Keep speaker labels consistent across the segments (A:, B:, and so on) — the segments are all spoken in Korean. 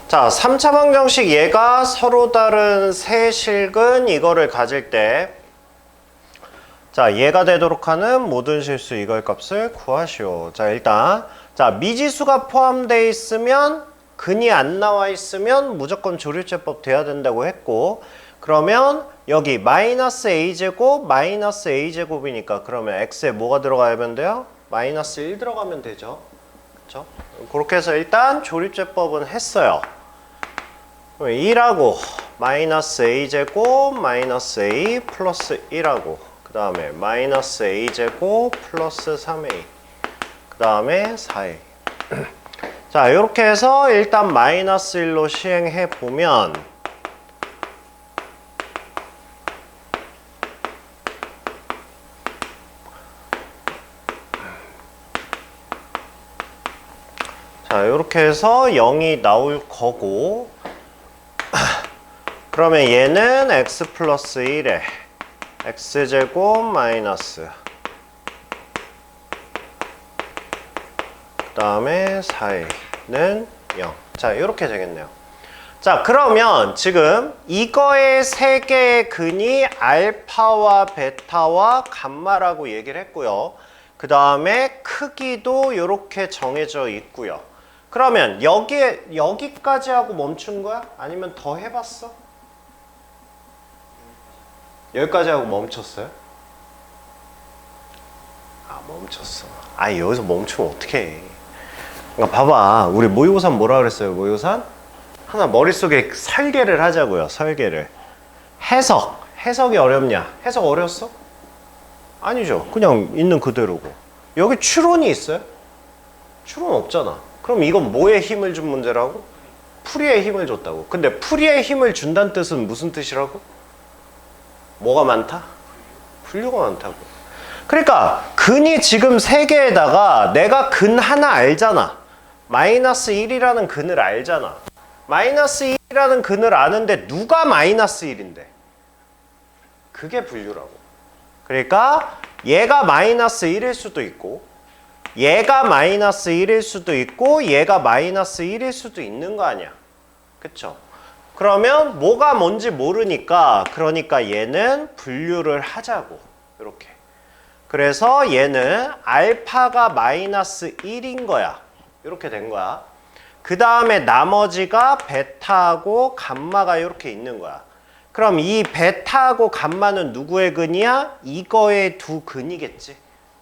A: 자, 3차 방정식 얘가 서로 다른 세 실근 이거를 가질 때 자, 얘가 되도록 하는 모든 실수 이거의 값을 구하시오. 자, 일단 자, 미지수가 포함되어 있으면 근이 안 나와 있으면 무조건 조립제법 돼야 된다고 했고, 그러면 여기 마이너스 a제곱 마이너스 a제곱이니까 그러면 x에 뭐가 들어가면 돼요? 마이너스 1 들어가면 되죠. 그렇죠? 그렇게 해서 일단 조립제법은 했어요. 2라고 마이너스 a제곱 마이너스 a 플러스 1하고 그 다음에 마이너스 a제곱 플러스 3a 그 다음에 4a 자, 이렇게 해서 일단 마이너스 1로 시행해 보면 자, 이렇게 해서 0이 나올 거고 그러면 얘는 x 플러스 1에 x제곱 마이너스 그 다음에 4a는 0. 자, 이렇게 되겠네요. 자, 그러면 지금 이거의 세 개의 근이 알파와 베타와 감마라고 얘기를 했고요. 그 다음에 크기도 이렇게 정해져 있고요. 그러면 여기까지 하고 멈춘 거야? 아니면 더 해봤어? 여기까지 하고 멈췄어요? 아, 멈췄어. 아, 여기서 멈추면 어떡해. 그러니까 봐봐. 우리 모의고사 뭐라 그랬어요? 모의고사? 하나 머릿속에 설계를 하자고요. 설계를. 해석이 어렵냐? 해석 어려웠어? 아니죠. 그냥 있는 그대로고. 여기 추론이 있어요? 추론 없잖아. 그럼 이건 뭐에 힘을 준 문제라고? 풀이에 힘을 줬다고. 근데 풀이에 힘을 준다는 뜻은 무슨 뜻이라고? 뭐가 많다? 분류가 많다고. 그러니까 근이 지금 3개에다가 내가 근 하나 알잖아. 마이너스 1이라는 근을 알잖아. 마이너스 1이라는 근을 아는데 누가 마이너스 1인데? 그게 분류라고. 그러니까 얘가 마이너스 1일 수도 있고 얘가 마이너스 1일 수도 있고 얘가 마이너스 1일 수도 있는 거 아니야. 그쵸? 그러면 뭐가 뭔지 모르니까 그러니까 얘는 분류를 하자고. 이렇게. 그래서 얘는 알파가 마이너스 1인 거야. 이렇게 된 거야. 그 다음에 나머지가 베타하고 감마가 이렇게 있는 거야. 그럼 이 베타하고 감마는 누구의 근이야? 이거의 두 근이겠지.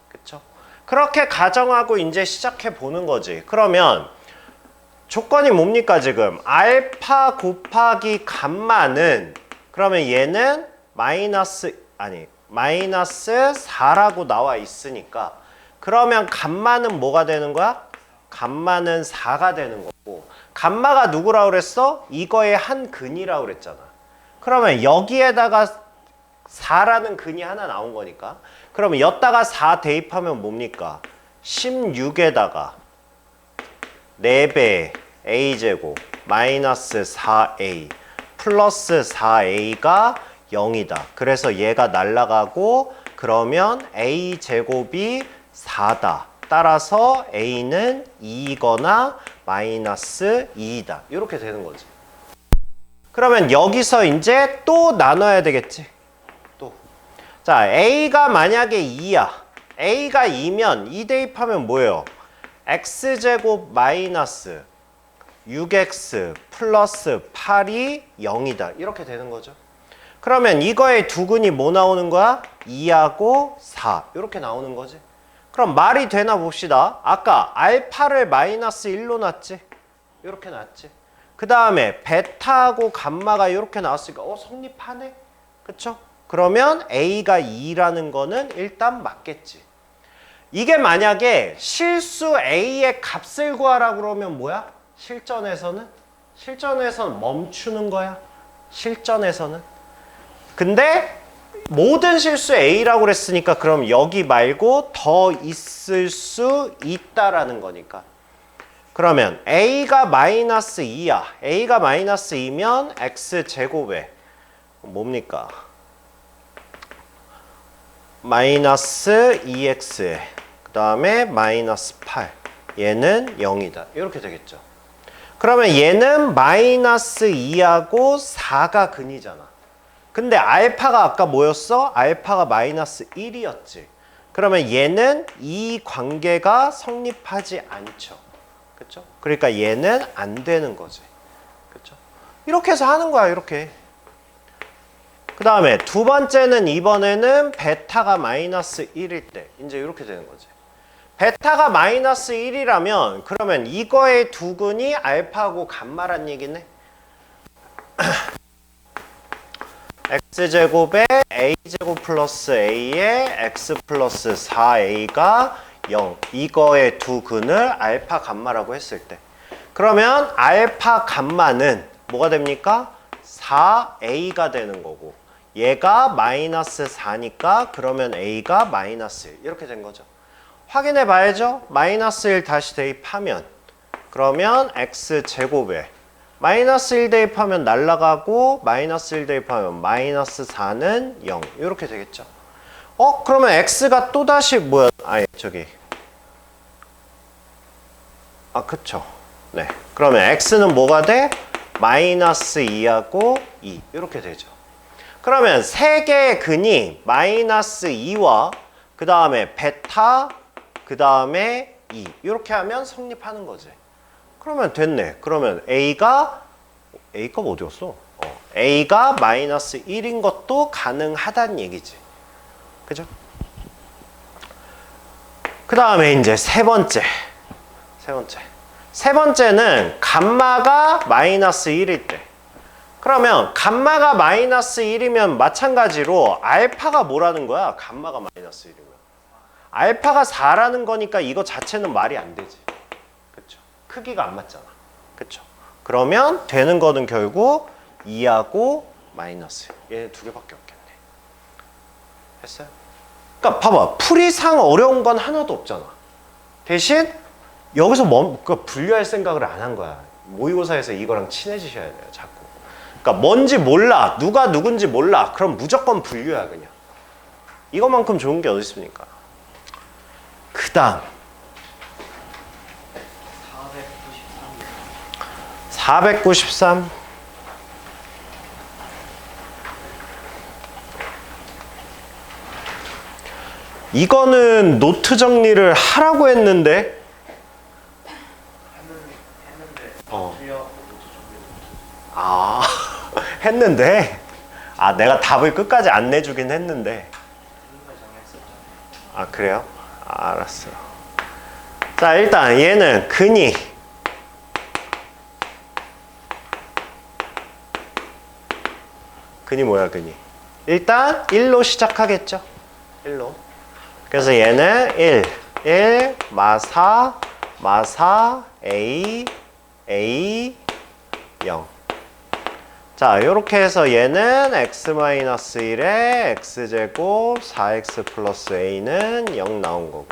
A: 그쵸? 그렇게 가정하고 이제 시작해 보는 거지. 그러면 조건이 뭡니까 지금? 알파 곱하기 감마는 그러면 얘는 마이너스 4라고 나와 있으니까 그러면 감마는 뭐가 되는 거야? 감마는 4가 되는 거고 감마가 누구라고 그랬어? 이거의 한 근이라고 그랬잖아. 그러면 여기에다가 4라는 근이 하나 나온 거니까 그러면 여기다가 4 대입하면 뭡니까? 16에다가 4배 a제곱 마이너스 4a 플러스 4a가 0이다. 그래서 얘가 날아가고 그러면 a제곱이 4다. 따라서 a는 2거나 마이너스 2이다. 이렇게 되는 거지. 그러면 여기서 이제 또 나눠야 되겠지. 또. 자, a가 만약에 2야. a가 2면 2 대입하면 뭐예요? x제곱 마이너스 6x 플러스 8이 0이다. 이렇게 되는 거죠. 그러면 이거의 두 근이 뭐 나오는 거야? 2하고 4. 이렇게 나오는 거지. 그럼 말이 되나 봅시다. 아까 알파를 마이너스 1로 놨지? 이렇게 놨지. 그 다음에 베타하고 감마가 이렇게 나왔으니까 성립하네? 그쵸? 그러면 a가 2라는 거는 일단 맞겠지. 이게 만약에 실수 a의 값을 구하라 그러면 뭐야? 실전에서는 멈추는 거야. 실전에서는. 근데 모든 실수 a라고 그랬으니까 그럼 여기 말고 더 있을 수 있다라는 거니까. 그러면 a가 마이너스 2야. a가 마이너스 2면 x제곱에 뭡니까? 마이너스 2x에 그 다음에 마이너스 8 얘는 0이다. 이렇게 되겠죠. 그러면 얘는 마이너스 2하고 4가 근이잖아. 근데 알파가 아까 뭐였어? 알파가 마이너스 1이었지. 그러면 얘는 이 관계가 성립하지 않죠. 그쵸? 그러니까 얘는 안 되는 거지. 그쵸? 이렇게 해서 하는 거야, 이렇게. 그 다음에 두 번째는 이번에는 베타가 마이너스 1일 때. 이제 이렇게 되는 거지. 베타가 마이너스 1이라면 그러면 이거의 두 근이 알파하고 감마란 얘기네. x제곱에 a제곱 플러스 a에 x 플러스 4a가 0. 이거의 두 근을 알파 감마라고 했을 때. 그러면 알파 감마는 뭐가 됩니까? 4a가 되는 거고 얘가 마이너스 4니까 그러면 a가 마이너스 1 이렇게 된 거죠. 확인해 봐야죠. 마이너스 1 다시 대입하면 그러면 x제곱에 마이너스 1 대입하면 날라가고 마이너스 1 대입하면 마이너스 4는 0 이렇게 되겠죠. 그러면 x가 또다시 뭐야? 아니 저기 그쵸. 네. 그러면 x는 뭐가 돼? 마이너스 2하고 2 이렇게 되죠. 그러면 세 개의 근이 마이너스 2와 그 다음에 베타 그 다음에 2 이렇게 하면 성립하는 거지. 그러면 됐네. 그러면 A가 어디였어? A가 마이너스 1인 것도 가능하다는 얘기지. 그죠? 그 다음에 이제 세 번째는 감마가 마이너스 1일 때. 그러면 감마가 마이너스 1이면 마찬가지로 알파가 뭐라는 거야? 감마가 마이너스 1이면. 알파가 4라는 거니까 이거 자체는 말이 안 되지. 그쵸? 크기가 안 맞잖아. 그쵸? 그러면 되는 거는 결국 2하고 마이너스. 얘 두 개밖에 없겠네. 했어요? 그러니까 봐봐. 풀이상 어려운 건 하나도 없잖아. 대신 여기서 분류할 생각을 안 한 거야. 모의고사에서 이거랑 친해지셔야 돼요. 자꾸. 그러니까 뭔지 몰라. 누가 누군지 몰라. 그럼 무조건 분류야 그냥. 이거만큼 좋은 게 어디 있습니까? 그 다음 493 이거는 노트 정리를 하라고 했는데 했는데 내가 답을 끝까지 안 내주긴 했는데 그래요? 알았어요. 자 일단 얘는 근이 뭐야 근이? 일단 1로 시작하겠죠. 1로. 그래서 얘는 1 마사 A 0. 자 이렇게 해서 얘는 x-1에 x제곱 4x 플러스 a는 0 나온 거고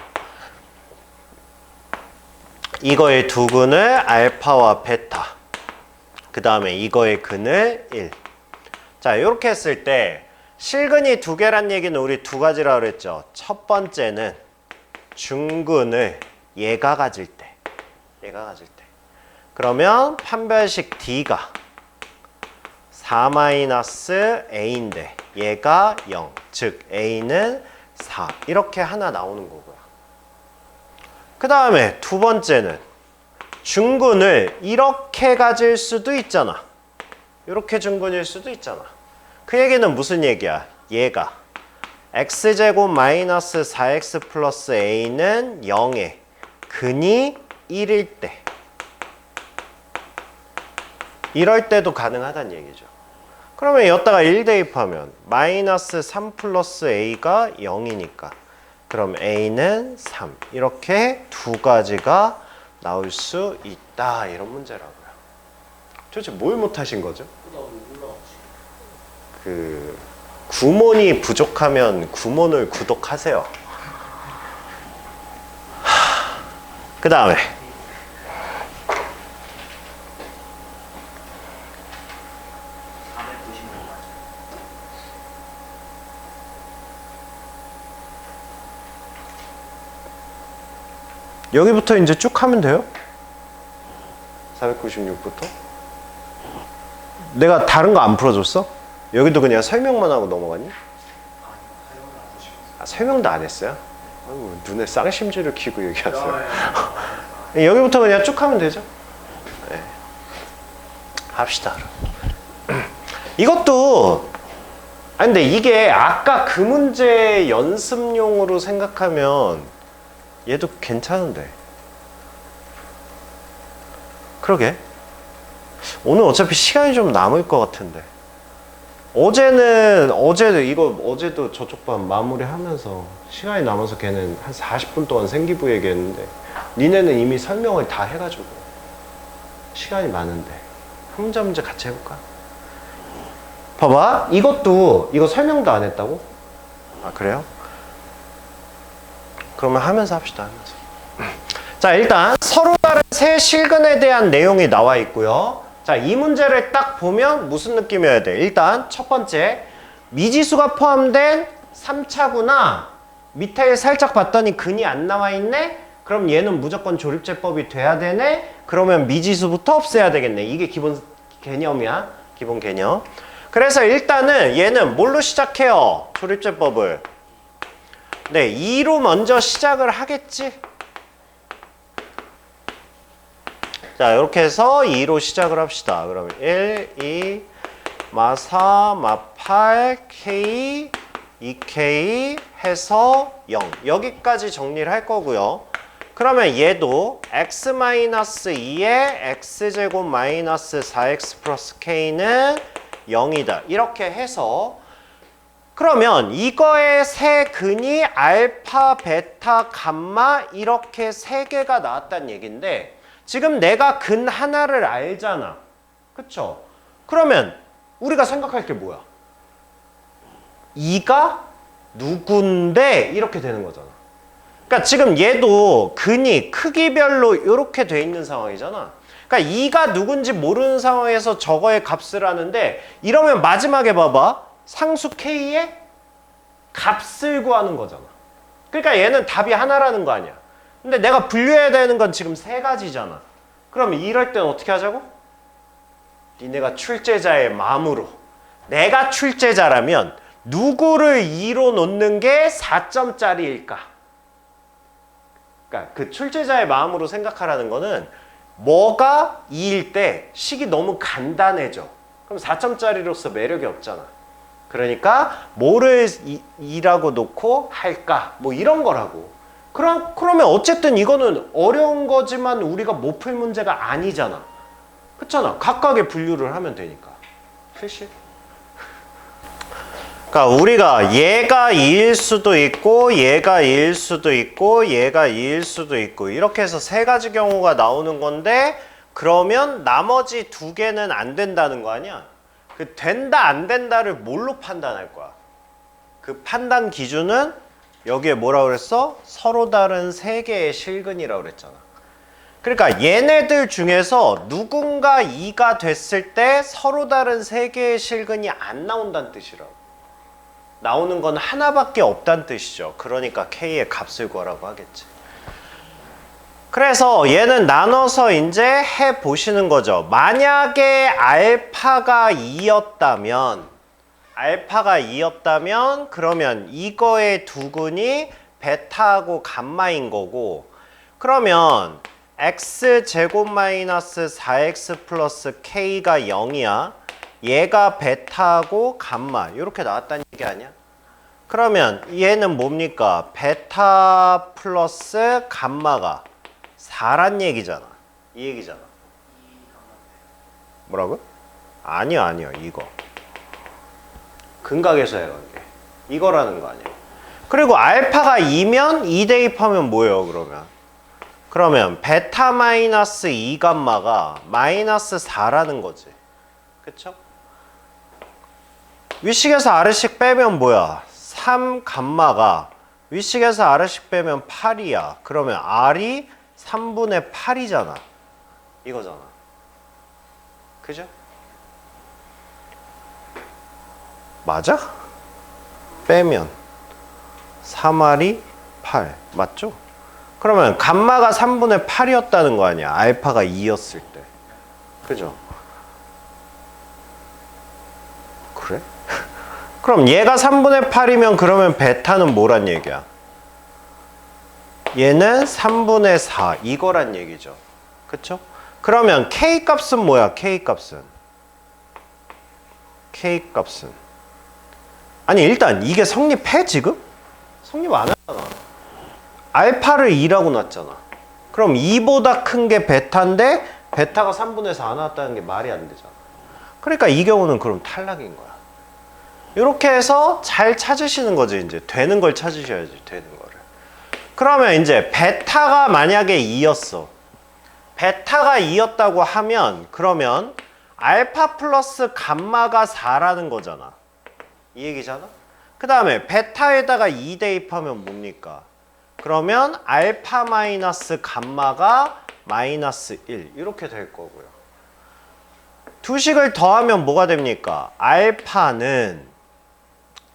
A: 이거의 두 근을 알파와 베타 그 다음에 이거의 근을 1. 자 이렇게 했을 때 실근이 두 개란 얘기는 우리 두 가지라 그랬죠. 첫 번째는 중근을 얘가 가질 때 그러면 판별식 D가 4-A인데 얘가 0 즉 A는 4 이렇게 하나 나오는 거고요. 그 다음에 두 번째는 중근을 이렇게 가질 수도 있잖아. 이렇게 중근일 수도 있잖아. 그 얘기는 무슨 얘기야? 얘가 x제곱 마이너스 4x 플러스 a는 0에 근이 1일 때 이럴 때도 가능하다는 얘기죠. 그러면 여기다가 1 대입하면 마이너스 3 플러스 a가 0이니까 그럼 a는 3 이렇게 두 가지가 나올 수 있다 이런 문제라고요. 도대체 뭘 못하신 거죠? 구몬이 부족하면 구몬을 구독하세요. 그 다음에 여기부터 이제 쭉 하면 돼요. 496부터? 내가 다른 거 안 풀어줬어? 여기도 그냥 설명만 하고 넘어갔니? 아, 설명도 안 했어요? 아이고, 눈에 쌍심지를 키고 얘기하세요. 여기부터 그냥 쭉 하면 되죠? 네. 합시다. 이것도 아니 근데 이게 아까 그 문제 연습용으로 생각하면 얘도 괜찮은데. 그러게. 오늘 어차피 시간이 좀 남을 것 같은데. 어제도 저쪽 반 마무리하면서 시간이 남아서 걔는 한 40분 동안 생기부 얘기했는데 니네는 이미 설명을 다 해가지고 시간이 많은데 한 문제 한 문제 같이 해볼까? 봐봐, 이거 설명도 안 했다고? 아 그래요? 그러면 하면서 합시다. 하면서. 자, 일단 서로 다른 세 실근에 대한 내용이 나와 있고요. 자, 이 문제를 딱 보면 무슨 느낌이어야 돼? 일단 첫 번째, 미지수가 포함된 3차구나. 밑에 살짝 봤더니 근이 안 나와 있네? 그럼 얘는 무조건 조립제법이 돼야 되네? 그러면 미지수부터 없애야 되겠네. 이게 기본 개념이야. 기본 개념. 그래서 일단은 얘는 뭘로 시작해요? 조립제법을. 네, 2로 먼저 시작을 하겠지? 자, 이렇게 해서 2로 시작을 합시다. 그러면 1, 2, 마4, 마8, K, 2K 해서 0. 여기까지 정리를 할 거고요. 그러면 얘도 x-2에 x제곱 마이너스 4x 플러스 k는 0이다. 이렇게 해서 그러면 이거의 세 근이 알파, 베타, 감마 이렇게 세 개가 나왔다는 얘기인데 지금 내가 근 하나를 알잖아. 그쵸? 그러면 우리가 생각할 게 뭐야? 2가 누군데 이렇게 되는 거잖아. 그러니까 지금 얘도 근이 크기별로 이렇게 돼 있는 상황이잖아. 그러니까 2가 누군지 모르는 상황에서 저거의 값을 하는데 이러면 마지막에 봐봐. 상수 K의 값을 구하는 거잖아. 그러니까 얘는 답이 하나라는 거 아니야. 근데 내가 분류해야 되는 건 지금 세 가지잖아. 그럼 이럴 땐 어떻게 하자고? 니네가 출제자의 마음으로. 내가 출제자라면 누구를 2로 놓는 게 4점짜리일까? 그러니까 그 출제자의 마음으로 생각하라는 거는 뭐가 2일 때 식이 너무 간단해져. 그럼 4점짜리로서 매력이 없잖아. 그러니까 뭐를 2라고 놓고 할까? 뭐 이런 거라고. 그러면 어쨌든 이거는 어려운 거지만 우리가 못 풀 문제가 아니잖아. 그렇잖아. 각각의 분류를 하면 되니까. 필시? 그러니까 우리가 얘가 2일 수도 있고 얘가 2일 수도 있고 얘가 2일 수도 있고 이렇게 해서 세 가지 경우가 나오는 건데 그러면 나머지 두 개는 안 된다는 거 아니야? 그 된다 안 된다를 뭘로 판단할 거야? 그 판단 기준은 여기에 뭐라고 그랬어? 서로 다른 세 개의 실근이라고 그랬잖아. 그러니까 얘네들 중에서 누군가 2가 됐을 때 서로 다른 세 개의 실근이 안 나온다는 뜻이라고. 나오는 건 하나밖에 없다는 뜻이죠. 그러니까 K의 값을 구하라고 하겠지. 그래서 얘는 나눠서 이제 해보시는 거죠. 만약에 알파가 2였다면 그러면 이거의 두 근이 베타하고 감마인 거고 그러면 x제곱 마이너스 4x 플러스 k가 0이야. 얘가 베타하고 감마 이렇게 나왔다는 얘기 아니야? 그러면 얘는 뭡니까? 베타 플러스 감마가 4란 얘기잖아. 이 얘기잖아. 뭐라고? 아니요 이거 근각에서의 관계 이거라는 거 아니야. 그리고 알파가 2면 2 대입하면 뭐예요? 그러면 베타 마이너스 2 감마가 마이너스 4라는 거지. 그쵸? 윗식에서 아래식 빼면 뭐야? 3 감마가 윗식에서 아래식 빼면 8이야. 그러면 R이 3분의 8이잖아. 이거잖아. 그죠? 맞아? 빼면 3R이 8. 맞죠? 그러면 감마가 3분의 8이었다는 거 아니야. 알파가 2였을 때. 그죠? 그래? 그럼 얘가 3분의 8이면 그러면 베타는 뭐란 얘기야? 얘는 3분의 4 이거란 얘기죠. 그쵸? 그러면 K 값은 뭐야? K 값은 아니 일단 이게 성립해 지금? 성립 안 하잖아. 알파를 2라고 놨잖아. 그럼 2보다 큰 게 베타인데 베타가 3분의 4 나왔다는 게 말이 안 되잖아. 그러니까 이 경우는 그럼 탈락인 거야. 이렇게 해서 잘 찾으시는 거지. 이제 되는 걸 찾으셔야지. 되는 거를. 그러면 이제 베타가 만약에 2였어. 베타가 2였다고 하면 그러면 알파 플러스 감마가 4라는 거잖아. 이 얘기잖아. 그 다음에 베타에다가 2 대입하면 뭡니까? 그러면 알파 마이너스 감마가 마이너스 1 이렇게 될 거고요. 두 식을 더하면 뭐가 됩니까? 알파는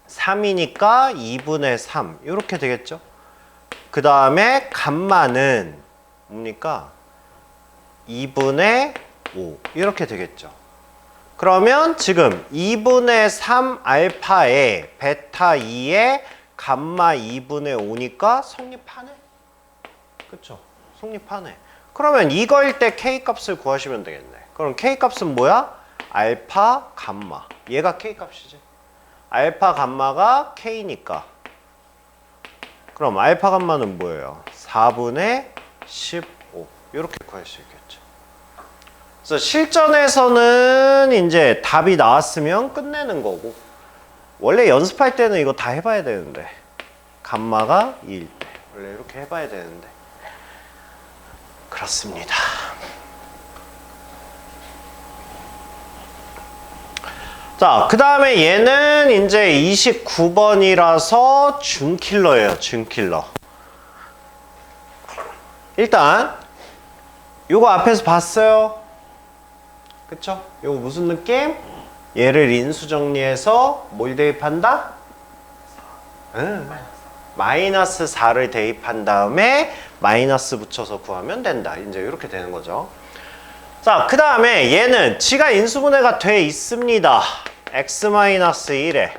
A: 3이니까 2분의 3 이렇게 되겠죠. 그 다음에 감마는 뭡니까? 2분의 5 이렇게 되겠죠. 그러면 지금 2분의 3 알파에 베타 2에 감마 2분의 5니까 성립하네. 그쵸? 성립하네. 그러면 이거일 때 K 값을 구하시면 되겠네. 그럼 K 값은 뭐야? 알파 감마. 얘가 K 값이지. 알파 감마가 K니까. 그럼 알파 감마는 뭐예요? 4분의 15. 이렇게 구할 수 있겠죠. 그래서 실전에서는 이제 답이 나왔으면 끝내는 거고, 원래 연습할 때는 이거 다 해봐야 되는데, 감마가 2일 때 원래 이렇게 해봐야 되는데 그렇습니다. 자, 그 다음에 얘는 이제 29번이라서 준킬러예요. 준킬러. 일단 요거 앞에서 봤어요. 그쵸? 요거 무슨 느낌? 얘를 인수 정리해서 뭘 대입한다? 마이너스 4를 대입한 다음에 마이너스 붙여서 구하면 된다. 이제 이렇게 되는 거죠. 자, 그 다음에 얘는 지가 인수분해가 돼 있습니다. x-1에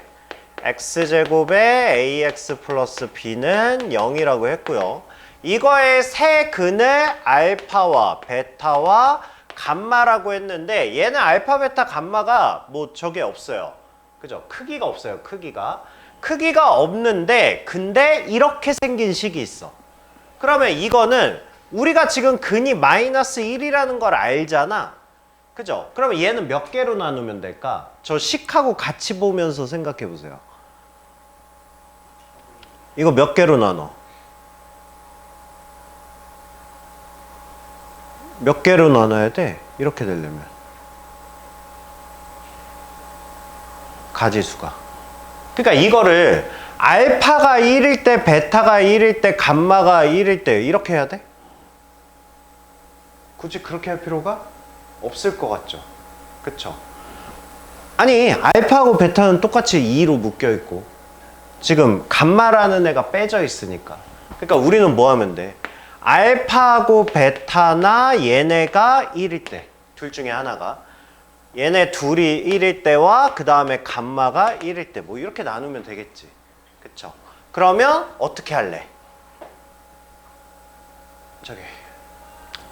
A: x제곱에 ax 플러스 b는 0이라고 했고요. 이거의 세 근을 알파와 베타와 감마라고 했는데 얘는 알파, 베타, 감마가 뭐 저게 없어요. 그죠? 크기가 없어요. 크기가 없는데 근데 이렇게 생긴 식이 있어. 그러면 이거는 우리가 지금 근이 마이너스 1이라는 걸 알잖아. 그죠? 그러면 얘는 몇 개로 나누면 될까? 저 식하고 같이 보면서 생각해 보세요. 이거 몇 개로 나눠? 몇 개로 나눠야 돼? 이렇게 되려면 가지수가. 그러니까 이거를 알파가 1일 때, 베타가 1일 때, 감마가 1일 때 이렇게 해야 돼? 굳이 그렇게 할 필요가 없을 것 같죠? 그쵸? 아니 알파하고 베타는 똑같이 2로 묶여 있고 지금 감마라는 애가 빼져 있으니까. 그러니까 우리는 뭐 하면 돼? 알파하고 베타나 얘네가 1일 때, 둘 중에 하나가 얘네 둘이 1일 때와 그 다음에 감마가 1일 때 뭐 이렇게 나누면 되겠지. 그쵸? 그러면 어떻게 할래? 저기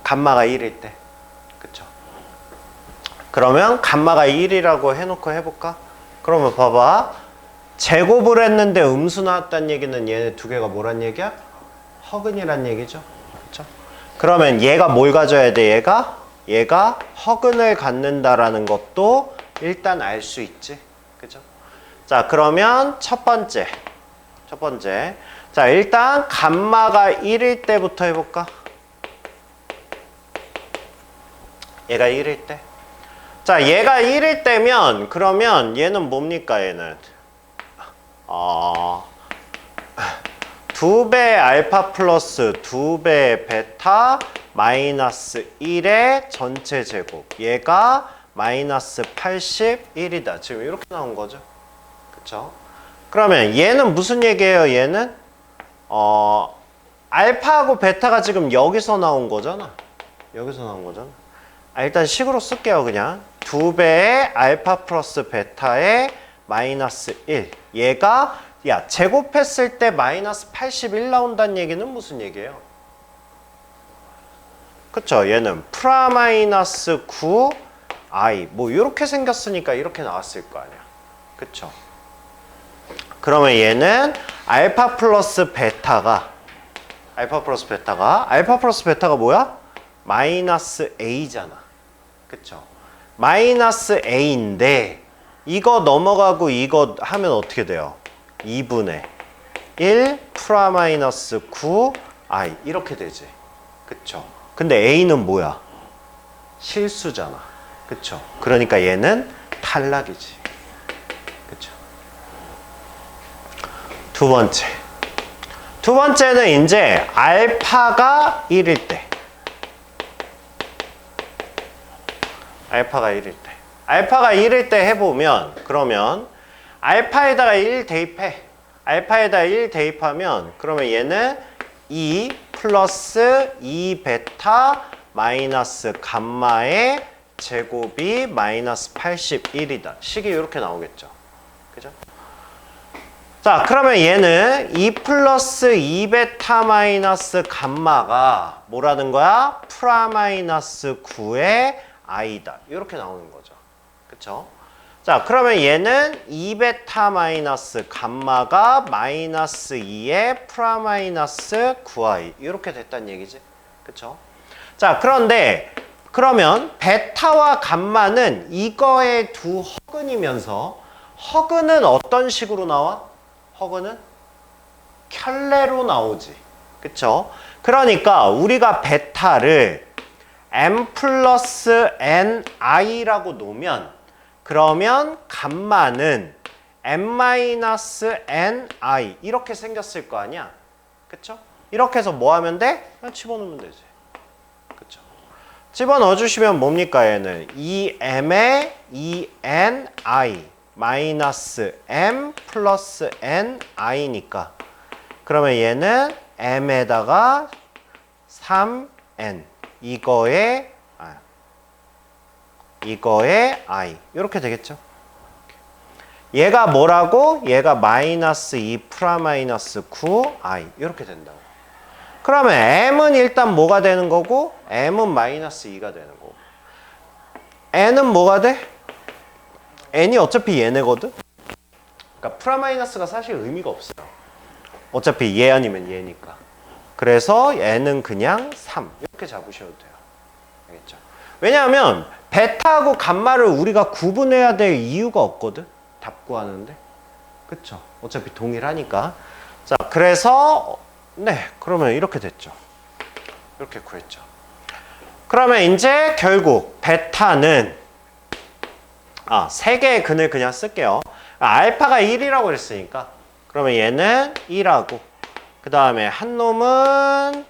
A: 감마가 1일 때. 그쵸? 그러면 감마가 1이라고 해놓고 해볼까? 그러면 봐봐. 제곱을 했는데 음수 나왔다는 얘기는 얘네 두 개가 뭐란 얘기야? 허근이란 얘기죠. 그쵸? 그러면 얘가 뭘 가져야 돼? 얘가 허근을 갖는다라는 것도 일단 알 수 있지. 그죠? 자, 그러면 첫 번째. 자, 일단 감마가 1일 때부터 해볼까? 얘가 1일 때. 자, 얘가 1일 때면 그러면 얘는 뭡니까? 얘는 2배 알파 플러스 2배 베타 마이너스 1의 전체 제곱. 얘가 마이너스 81이다. 지금 이렇게 나온 거죠. 그쵸? 그러면 얘는 무슨 얘기예요? 얘는 알파하고 베타가 지금 여기서 나온 거잖아. 여기서 나온 거잖아. 일단 식으로 쓸게요. 그냥 2배의 알파 플러스 베타의 마이너스 1. 얘가 야 제곱했을 때 마이너스 81 나온다는 얘기는 무슨 얘기예요? 그쵸? 얘는 프라 마이너스 9 i 뭐 이렇게 생겼으니까 이렇게 나왔을 거 아니야. 그쵸? 그러면 얘는 알파 플러스 베타가 뭐야? 마이너스 a잖아. 그쵸? 마이너스 a인데 이거 넘어가고 이거 하면 어떻게 돼요? 2분의 1 프라 마이너스 9 i 이렇게 되지. 그쵸? 근데 a는 뭐야? 실수잖아. 그쵸? 그러니까 얘는 탈락이지. 그쵸? 두 번째는 이제 알파가 1일 때. 알파가 1일 때 해보면 그러면 알파에다가 1 대입해. 알파에다가 1 대입하면 그러면 얘는 2 플러스 2 베타 마이너스 감마의 제곱이 마이너스 81이다. 식이 이렇게 나오겠죠. 그죠? 자, 그러면 얘는 2 플러스 2 베타 마이너스 감마가 뭐라는 거야? 프라 마이너스 9의 i다. 이렇게 나오는 거죠. 그쵸? 자, 그러면 얘는 2 베타 마이너스 감마가 마이너스 2의 프라 마이너스 9i. 이렇게 됐다는 얘기지. 그쵸? 자, 그런데 그러면 베타와 감마는 이거의 두 허근이면서 허근은 어떤 식으로 나와? 허근은 켤레로 나오지. 그쵸? 그러니까 우리가 베타를 m 플러스 ni라고 놓으면 그러면 감마는 m 마이너스 ni 이렇게 생겼을 거 아니야. 그쵸? 이렇게 해서 뭐 하면 돼? 그냥 집어넣으면 되지. 그쵸? 집어넣어 주시면 뭡니까 얘는? 2m의 2ni 마이너스 m 플러스 ni니까 그러면 얘는 m에다가 3n 이거에 i 이렇게 되겠죠. 얘가 뭐라고? 얘가 마이너스 2 프라 마이너스 9 i 이렇게 된다고. 그러면 m은 일단 뭐가 되는 거고 m은 마이너스 2가 되는 거고 n은 뭐가 돼? n이 어차피 얘네거든? 그러니까 프라 마이너스가 사실 의미가 없어요. 어차피 얘 아니면 얘니까. 그래서 n은 그냥 3 이렇게 잡으셔도 돼요. 알겠죠? 왜냐하면 베타하고 감마를 우리가 구분해야 될 이유가 없거든? 답 구하는데. 그쵸? 어차피 동일하니까. 자, 그래서 네, 그러면 이렇게 됐죠. 이렇게 구했죠. 그러면 이제 결국 베타는 세 개의 근을 그냥 쓸게요. 알파가 1이라고 그랬으니까 그러면 얘는 2라고 그 다음에 한 놈은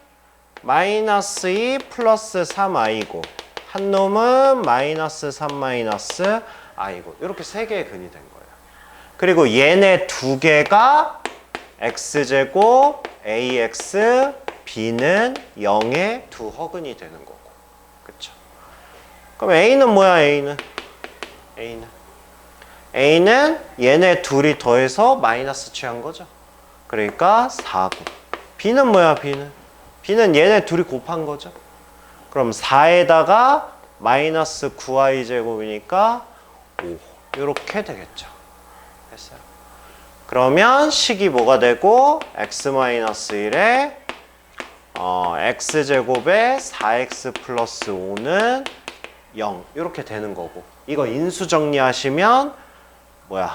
A: 마이너스 2 플러스 3i고 한 놈은 마이너스 3 마이너스 i고 이렇게 세 개의 근이 된 거예요. 그리고 얘네 두 개가 x제곱 ax b는 0의 두 허근이 되는 거고. 그쵸? 그럼 a는 뭐야? a는 얘네 둘이 더해서 마이너스 취한 거죠. 그러니까 4고 b는 뭐야? b는 얘네 둘이 곱한 거죠. 그럼 4에다가 마이너스 9i 제곱이니까 5 이렇게 되겠죠. 됐어요. 그러면 식이 뭐가 되고 x-1에 x제곱에 4x 플러스 5는 0 이렇게 되는 거고 이거 인수 정리하시면 뭐야?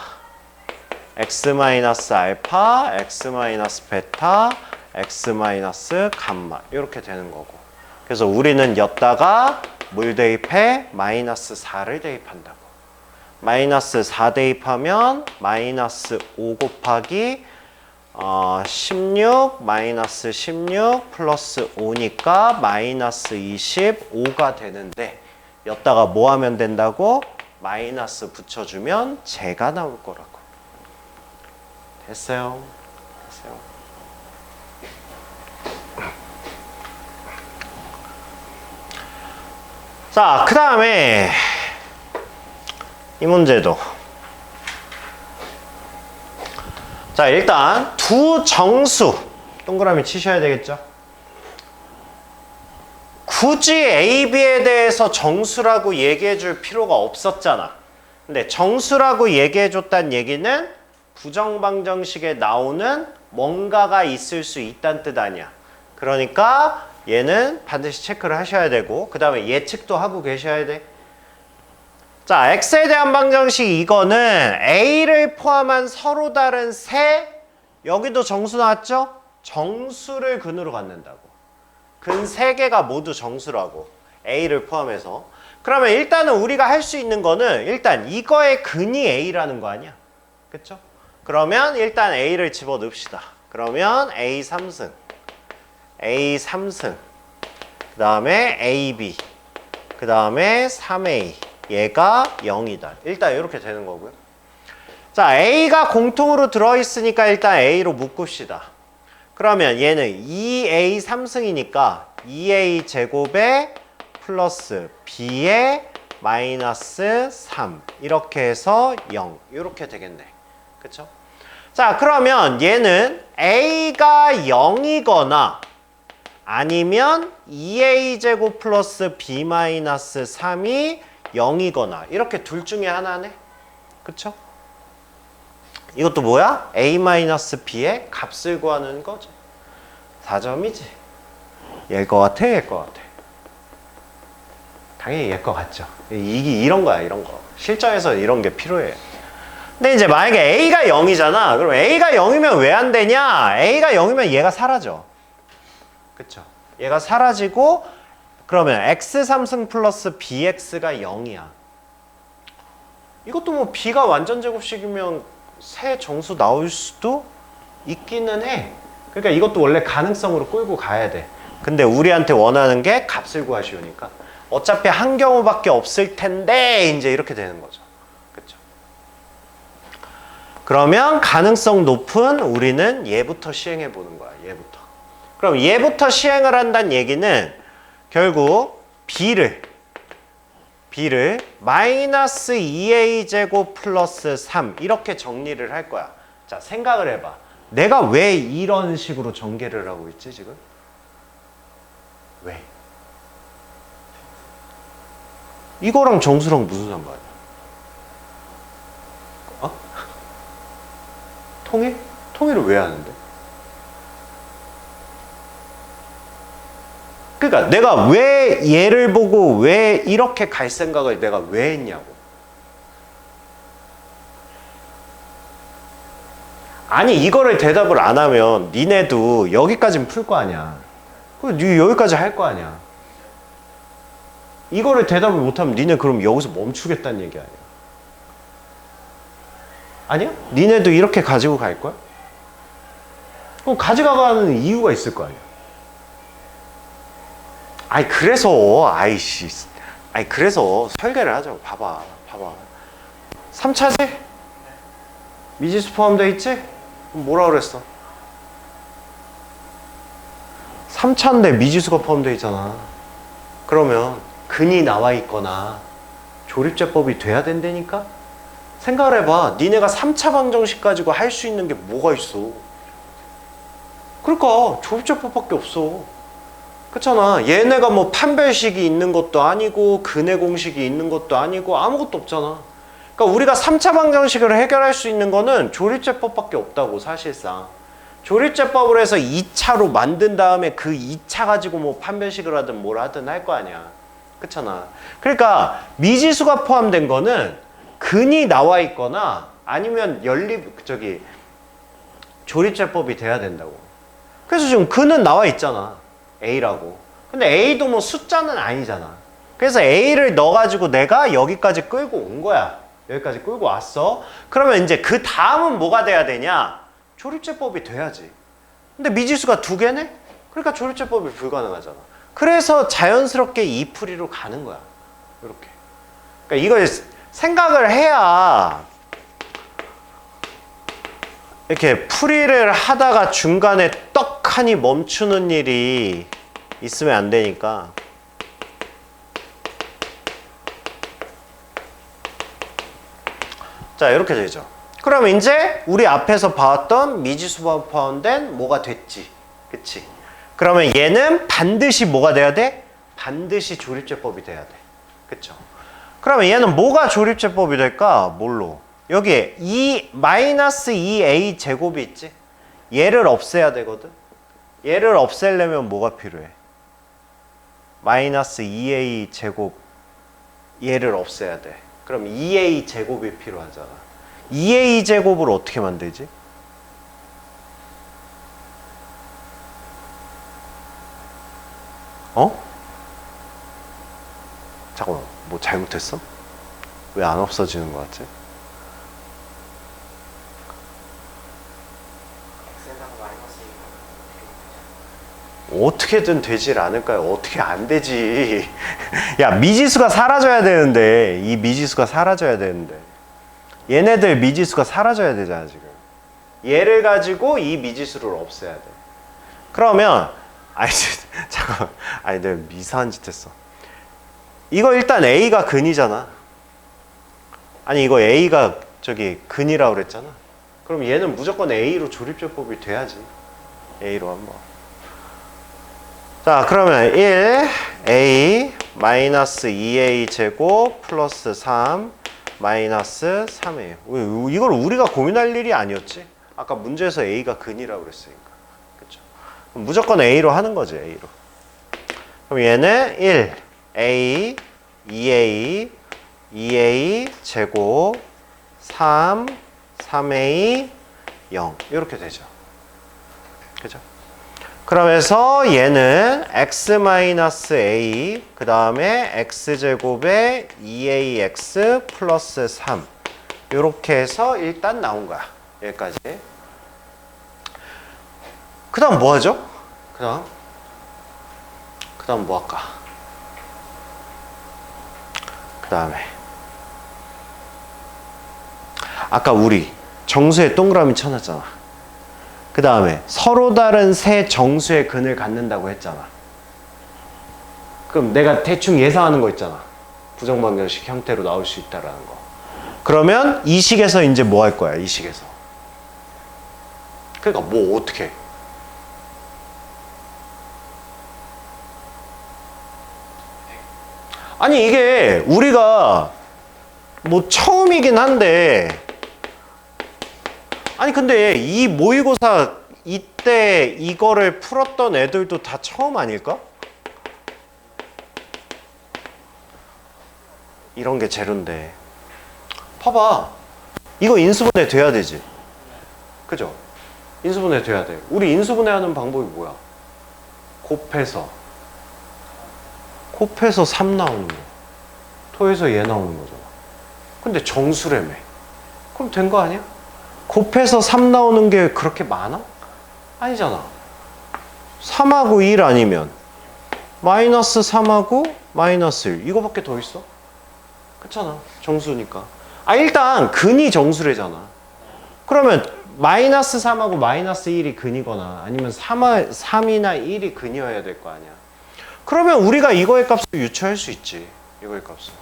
A: x-알파, x-베타, x-감마 이렇게 되는 거고 그래서 우리는 였다가 뭘 대입해? 마이너스 4를 대입한다고. 마이너스 4 대입하면 마이너스 5 곱하기 16 마이너스 16 플러스 5니까 마이너스 25가 되는데 였다가 뭐 하면 된다고? 마이너스 붙여주면 제가 나올 거라고. 됐어요? 자, 그 다음에 이 문제도. 자, 일단 두 정수 동그라미 치셔야 되겠죠. 굳이 A, B에 대해서 정수라고 얘기해 줄 필요가 없었잖아. 근데 정수라고 얘기해 줬다는 얘기는 부정방정식에 나오는 뭔가가 있을 수 있다는 뜻 아니야. 그러니까 얘는 반드시 체크를 하셔야 되고, 그 다음에 예측도 하고 계셔야 돼. 자, X에 대한 방정식 이거는 A를 포함한 서로 다른 여기도 정수 나왔죠? 정수를 근으로 갖는다고. 근 3개가 모두 정수라고. A를 포함해서. 그러면 일단은 우리가 할 수 있는 거는 일단 이거의 근이 A라는 거 아니야? 그쵸? 그러면 일단 A를 집어넣읍시다. 그러면 A 3승, A 3승, 그 다음에 AB, 그 다음에 3A, 얘가 0이다. 일단 이렇게 되는 거고요. 자, A가 공통으로 들어있으니까 일단 A로 묶읍시다. 그러면 얘는 2A 3승이니까 2A 제곱에 플러스 B에 마이너스 3 이렇게 해서 0 이렇게 되겠네. 그쵸? 자, 그러면 얘는 A가 0이거나 아니면 2A 제곱 플러스 B 마이너스 3이 0이거나 이렇게 둘 중에 하나네. 그쵸? 이것도 뭐야? A 마이너스 B의 값을 구하는 거죠. 4점이지. 얘일 것 같아? 얘일 것 같아? 당연히 얘일 것 같죠. 이게 이런 거야, 이런 거. 실전에서 이런 게 필요해요. 근데 이제 만약에 A가 0이잖아. 그럼 A가 0이면 왜 안 되냐? A가 0이면 얘가 사라져. 그쵸? 얘가 사라지고 그러면 X 3승 플러스 BX가 0이야. 이것도 뭐 B가 완전 제곱식이면 새 정수 나올 수도 있기는 해. 그러니까 이것도 원래 가능성으로 끌고 가야 돼. 근데 우리한테 원하는 게 값을 구하시오니까 어차피 한 경우밖에 없을 텐데 이제 이렇게 되는 거죠. 그쵸? 그러면 가능성 높은 우리는 얘부터 시행해 보는 거야. 얘부터. 그럼 얘부터 시행을 한다는 얘기는 결국 B를 마이너스 2A 제곱 플러스 3 이렇게 정리를 할 거야. 자, 생각을 해봐. 내가 왜 이런 식으로 전개를 하고 있지 지금? 왜? 이거랑 정수랑 무슨 상관이야? 어? 통일? 통일을 왜 하는데? 그러니까 내가 왜 얘를 보고 왜 이렇게 갈 생각을 내가 왜 했냐고. 아니 이거를 대답을 안 하면 니네도 여기까지는 풀 거 아니야. 여기까지 할 거 아니야. 이거를 대답을 못하면 니네 그럼 여기서 멈추겠다는 얘기 아니야. 아니야? 니네도 이렇게 가지고 갈 거야? 그럼 가져가는 이유가 있을 거 아니야. 그래서 설계를 하자고. 봐봐. 3차지? 미지수 포함되어 있지? 그럼 뭐라 그랬어? 3차인데 미지수가 포함되어 있잖아. 그러면 근이 나와 있거나 조립제법이 돼야 된다니까? 생각을 해봐. 니네가 3차 방정식 가지고 할 수 있는 게 뭐가 있어? 그러니까 조립제법밖에 없어. 그렇잖아. 얘네가 뭐 판별식이 있는 것도 아니고 근의 공식이 있는 것도 아니고 아무것도 없잖아. 그러니까 우리가 3차 방정식을 해결할 수 있는 거는 조립제법밖에 없다고. 사실상 조립제법을 해서 2차로 만든 다음에 그 2차 가지고 뭐 판별식을 하든 뭘 하든 할 거 아니야. 그렇잖아. 그러니까 미지수가 포함된 거는 근이 나와 있거나 아니면 조립제법이 돼야 된다고. 그래서 지금 근은 나와 있잖아. A라고. 근데 A도 뭐 숫자는 아니잖아. 그래서 A를 넣어가지고 내가 여기까지 끌고 온 거야. 여기까지 끌고 왔어. 그러면 이제 그 다음은 뭐가 돼야 되냐? 조립제법이 돼야지. 근데 미지수가 2개네? 그러니까 조립제법이 불가능하잖아. 그래서 자연스럽게 이 풀이로 가는 거야. 이렇게. 그러니까 이걸 생각을 해야 이렇게 풀이를 하다가 중간에 떡하니 멈추는 일이 있으면 안 되니까. 자, 이렇게 되죠. 그럼 이제 우리 앞에서 봤던 미지수만 포함된 뭐가 됐지. 그치? 그러면 얘는 반드시 뭐가 돼야 돼? 반드시 조립제법이 돼야 돼. 그쵸? 그러면 얘는 뭐가 조립제법이 될까? 뭘로? 여기에 마이너스 2a 제곱이 있지? 얘를 없애야 되거든? 얘를 없애려면 뭐가 필요해? 마이너스 2a 제곱 얘를 없애야 돼. 그럼 2a 제곱이 필요하잖아. 2a 제곱을 어떻게 만들지? 어? 잠깐만, 뭐 잘못했어? 왜 안 없어지는 것 같지? 어떻게든 되질 않을까요? 어떻게 안 되지? 야, 미지수가 사라져야 되는데, 이 미지수가 사라져야 되는데, 얘네들 미지수가 사라져야 되잖아, 지금. 얘를 가지고 이 미지수를 없애야 돼. 그러면, 아니, 잠깐만, 아니, 내가 이상한 짓 했어. 이거 일단 A가 근이잖아. 아니, 이거 A가 저기 근이라고 그랬잖아. 그럼 얘는 무조건 A로 조립제법이 돼야지. A로 한번. 자, 그러면 1a 마이너스 2a 제곱 플러스 3 마이너스 3a. 이걸 우리가 고민할 일이 아니었지. 아까 문제에서 a가 근이라고 그랬으니까. 그쵸? 그럼 무조건 a로 하는 거지, a로. 그럼 얘는 1a 2a 2a 제곱 3 3a 0 이렇게 되죠. 그죠? 그러면서 얘는 x-a 그 다음에 x제곱에 2ax 플러스 3 이렇게 해서 일단 나온 거야. 여기까지. 그 다음 뭐 하죠? 그 다음 뭐 할까? 그 다음에 아까 우리 정수에 동그라미 쳐놨잖아. 그 다음에 서로 다른 세 정수의 근을 갖는다고 했잖아. 그럼 내가 대충 예상하는 거 있잖아. 부정방정식 형태로 나올 수 있다라는 거. 그러면 이 식에서 이제 뭐 할 거야? 이 식에서. 그러니까 뭐 어떻게 해? 아니 이게 우리가 뭐 처음이긴 한데 아니 근데 이 모의고사 이때 이거를 풀었던 애들도 다 처음 아닐까? 이런 게 재료인데 봐봐 이거 인수분해 돼야 되지 그죠? 인수분해 돼야 돼. 우리 인수분해 하는 방법이 뭐야? 곱해서 3 나오는 거 토해서 얘 나오는 거잖아. 근데 정수래매. 그럼 된 거 아니야? 곱해서 3 나오는 게 그렇게 많아? 아니잖아. 3하고 1 아니면 마이너스 3하고 마이너스 1 이거밖에 더 있어? 그렇잖아. 정수니까. 아 일단 근이 정수래잖아. 그러면 마이너스 3하고 마이너스 1이 근이거나 아니면 3이나 1이 근이어야 될 거 아니야. 그러면 우리가 이거의 값을 유추할 수 있지. 이거의 값을.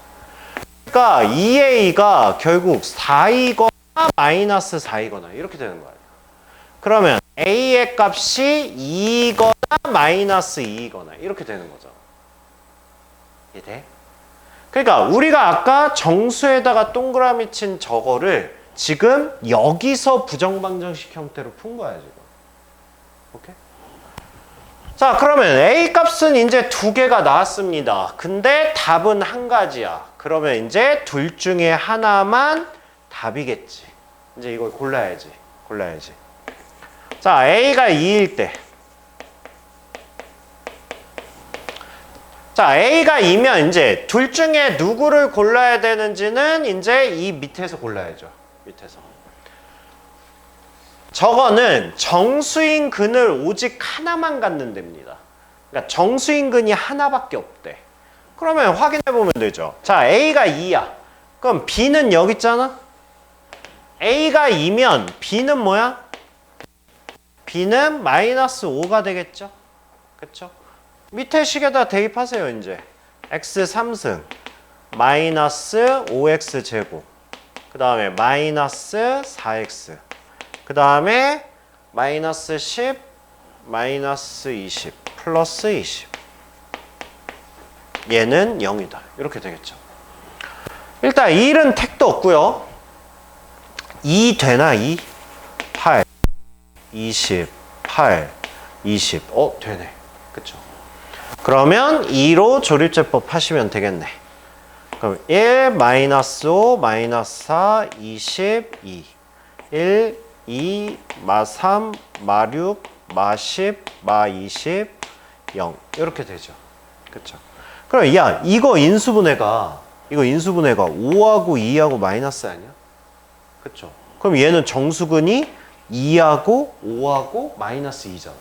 A: 그러니까 2a가 결국 4이거나 마이너스 4이거나 이렇게 되는 거야. 그러면 a의 값이 2거나 마이너스 2이거나 이렇게 되는 거죠. 이해돼? 그러니까 우리가 아까 정수에다가 동그라미 친 저거를 지금 여기서 부정방정식 형태로 푼 거야 지금. 오케이? 자 그러면 a 값은 이제 2개가 나왔습니다. 근데 답은 한 가지야. 그러면 이제 둘 중에 하나만 답이겠지. 이제 이걸 골라야지. 자 a가 2일 때 자 a가 2면 이제 둘 중에 누구를 골라야 되는지는 이제 이 밑에서 골라야죠. 밑에서 저거는 정수인 근을 오직 하나만 갖는 데입니다. 그러니까 정수인 근이 하나밖에 없대. 그러면 확인해 보면 되죠. 자 a가 2야. 그럼 b는 여기 있잖아. a가 2면 b는 뭐야? b는 마이너스 5가 되겠죠. 그쵸? 밑에 식에다 대입하세요 이제. x 3승 마이너스 5x 제곱 그 그 다음에 마이너스 4x. 그 다음에 마이너스 10, 마이너스 20, 플러스 20. 얘는 0이다. 이렇게 되겠죠. 일단 1은 택도 없고요. 2 되나? 2? 8, 20, 8, 20. 되네. 그쵸? 그러면 2로 조립제법 하시면 되겠네. 그럼 1, 마이너스 5, 마이너스 4, 22. 1, 2, 마 3, 마 6, 마 10, 마 20, 0. 이렇게 되죠. 그쵸? 그럼 야, 이거 인수분해가 5하고 2하고 마이너스 아니야? 그쵸? 그럼 얘는 정수근이 2하고 5하고 마이너스 2잖아.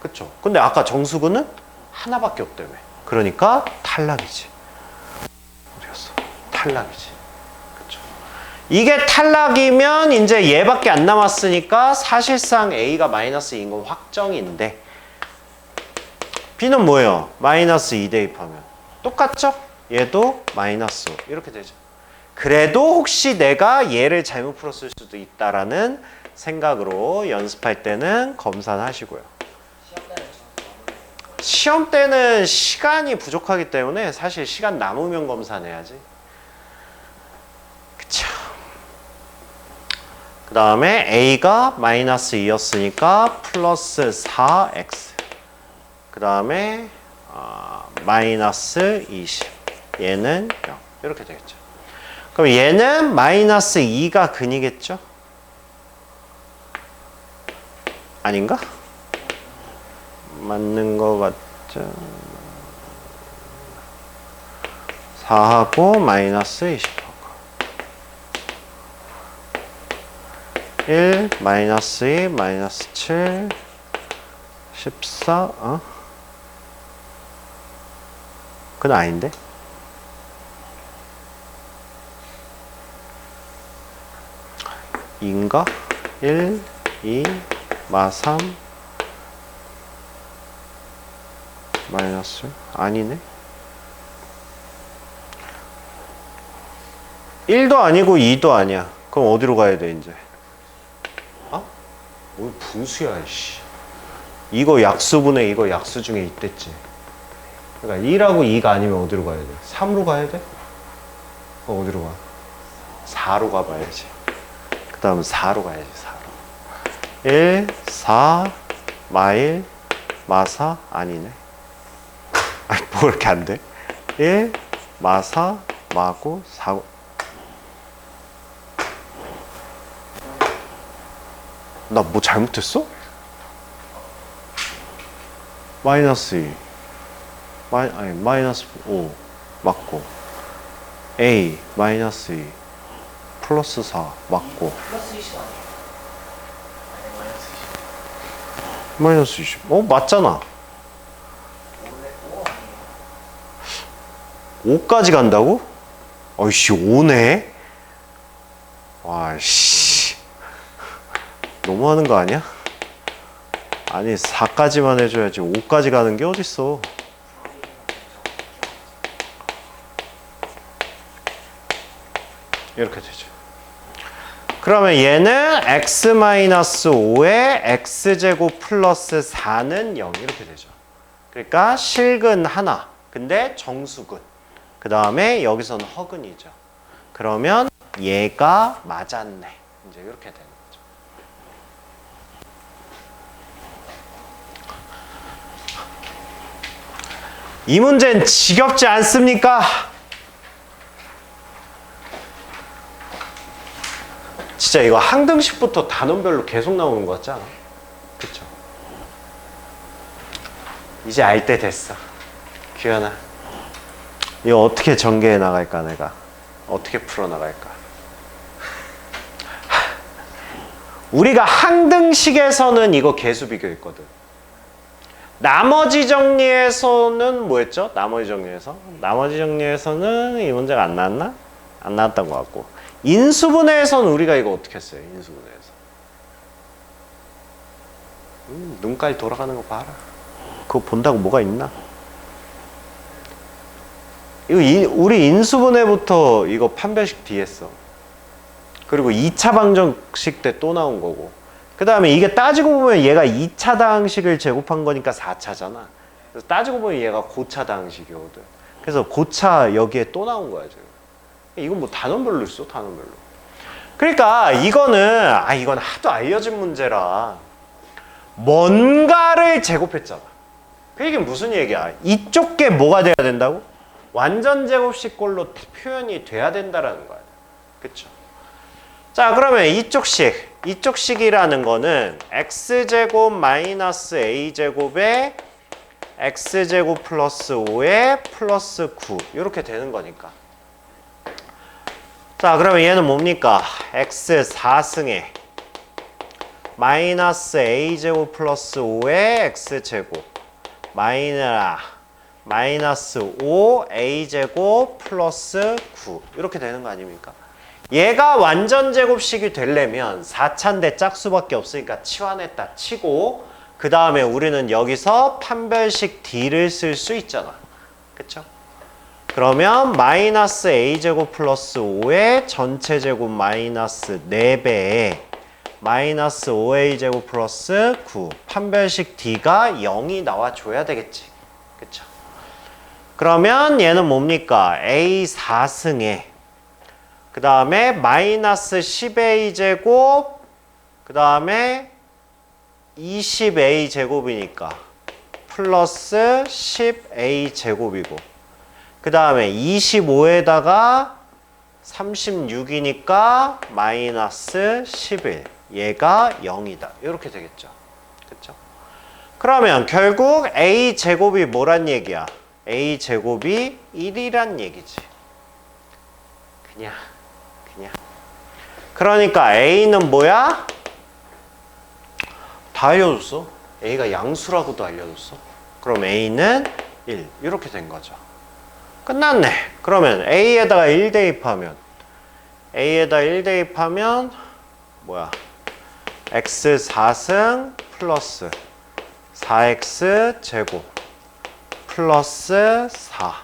A: 그쵸? 근데 아까 정수근은 하나밖에 없다며. 그러니까 탈락이지. 어디였어? 탈락이지. 그쵸? 이게 탈락이면 이제 얘밖에 안 남았으니까 사실상 A가 마이너스 2인 건 확정인데 B는 뭐예요? 마이너스 2 대입하면 똑같죠? 얘도 마이너스 5 이렇게 되죠. 그래도 혹시 내가 얘를 잘못 풀었을 수도 있다라는 생각으로 연습할 때는 검사는 하시고요. 시험 때는 시간이 부족하기 때문에 사실 시간 남으면 검사해야지. 그쵸? 그 다음에 A가 마이너스 2였으니까 플러스 4x. 그 다음에 마이너스 20. 얘는 0. 이렇게 되겠죠. 그럼 얘는 마이너스 2가 근이겠죠? 아닌가? 맞는 거 같죠? 4하고 마이너스 20하고 1, 마이너스 2, 마이너스 7, 14, 그건 아닌데? 인가? 1, 2, 마 3, 마이너스 아니네. 1도 아니고 2도 아니야. 그럼 어디로 가야 돼 이제? 뭐 분수야 씨. 이거 약수분의 이거 약수 중에 있댔지. 그러니까 1하고 2가 아니면 어디로 가야 돼? 3로 가야 돼? 어디로 가? 4로 가봐야지. 그 다음 4로 가야지. 4로 1, 4, 마 1, 마 4 아니네. 아니 뭐 이렇게 안 돼? 1, 마 4, 마 9, 4 나 뭐 잘못했어? 마이너스 2 마이너스 5 맞고 A 마이너스 2 플러스 4 맞고
B: 플러스 20 아니에요?
A: 마이너스 20 맞잖아. 5까지 간다고? 어이씨 5네? 와씨 너무하는 거 아니야? 아니 4까지만 해줘야지 5까지 가는 게 어딨어. 이렇게 되죠. 그러면 얘는 x-5에 x제곱 플러스 4는 0 이렇게 되죠. 그러니까 실근 하나 근데 정수근 그 다음에 여기서는 허근이죠. 그러면 얘가 맞았네. 이제 이렇게 되는 거죠. 이 문제는 지겹지 않습니까? 진짜 이거 항등식부터 단원별로 계속 나오는 거 같지 않아? 그쵸? 이제 알 때 됐어. 규현아. 이거 어떻게 전개해 나갈까 내가? 어떻게 풀어 나갈까? 우리가 항등식에서는 이거 계수 비교했거든. 나머지 정리에서는 뭐였죠? 나머지 정리에서는 이 문제가 안 나왔나? 안 나왔던 것 같고 인수분해에서는 우리가 이거 어떻게 했어요? 인수분해에서 눈깔 돌아가는 거 봐라. 그거 본다고 뭐가 있나? 이거 우리 인수분해부터 이거 판별식 D 했어. 그리고 2차 방정식 때 또 나온 거고. 그 다음에 이게 따지고 보면 얘가 2차 다항식을 제곱한 거니까 4차잖아. 그래서 따지고 보면 얘가 고차 다항식이거든. 그래서 고차 여기에 또 나온 거야, 지금. 이건 뭐 단원별로 있어, 단원별로. 그러니까 이건 하도 알려진 문제라 뭔가를 제곱했잖아. 그 얘기는 무슨 얘기야? 이쪽 게 뭐가 돼야 된다고? 완전 제곱식꼴로 표현이 돼야 된다라는 거야. 그쵸? 자, 그러면 이쪽 식이라는 거는 x제곱 마이너스 a제곱에 x제곱 플러스 5에 플러스 9 이렇게 되는 거니까. 자, 그러면 얘는 뭡니까? x 4승에 마이너스 a제곱 플러스 5에 x제곱 마이너스 5a제곱 플러스 9 이렇게 되는 거 아닙니까? 얘가 완전 제곱식이 되려면 4차인데 짝수밖에 없으니까 치환했다 치고 그 다음에 우리는 여기서 판별식 D를 쓸 수 있잖아. 그쵸? 그러면 마이너스 a제곱 플러스 5의 전체 제곱 마이너스 4배에 마이너스 5a제곱 플러스 9 판별식 D가 0이 나와줘야 되겠지. 그쵸? 그러면 얘는 뭡니까? a 4승에 그 다음에 마이너스 10a 제곱 그 다음에 20a 제곱이니까 플러스 10a 제곱이고 그 다음에 25에다가 36이니까 마이너스 11 얘가 0이다 이렇게 되겠죠. 그쵸? 그러면 결국 a 제곱이 뭐란 얘기야? a 제곱이 1이란 얘기지. 그냥 그러니까 a는 뭐야? 다 알려줬어. a가 양수라고도 알려줬어. 그럼 a는 1 이렇게 된 거죠. 끝났네. 그러면 a에다가 1 대입하면 뭐야? x 4승 플러스 4x 제곱 플러스 4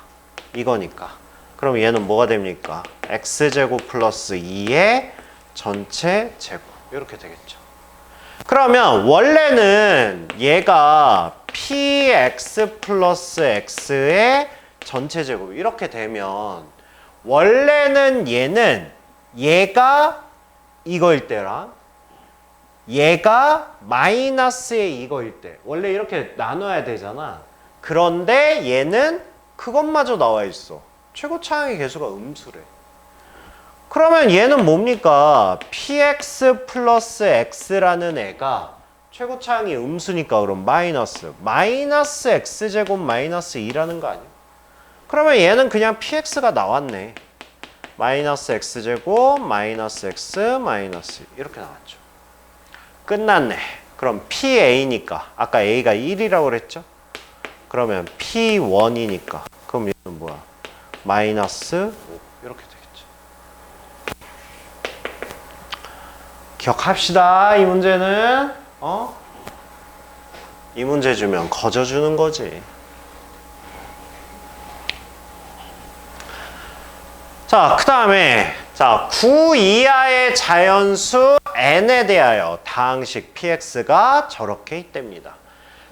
A: 이거니까. 그럼 얘는 뭐가 됩니까? x제곱 플러스 2의 전체 제곱 이렇게 되겠죠. 그러면 원래는 얘가 px 플러스 x의 전체 제곱 이렇게 되면 원래는 얘가 이거일 때랑 얘가 마이너스의 이거일 때 원래 이렇게 나눠야 되잖아. 그런데 얘는 그것마저 나와 있어. 최고 차항의 개수가 음수래. 그러면 얘는 뭡니까? px 플러스 x라는 애가 최고 차항이 음수니까 그럼 마이너스 x제곱 마이너스 2라는 거 아니야? 그러면 얘는 그냥 px가 나왔네. 마이너스 x제곱 마이너스 x 마이너스 이렇게 나왔죠. 끝났네. 그럼 pa니까 아까 a가 1이라고 그랬죠? 그러면 p1이니까 그럼 얘는 뭐야? 마이너스 5 이렇게 되겠죠. 기억합시다. 이 문제는 이 문제 주면 거저주는 거지. 자, 그 다음에 9 이하의 자연수 n에 대하여 다항식 px가 저렇게 있답니다.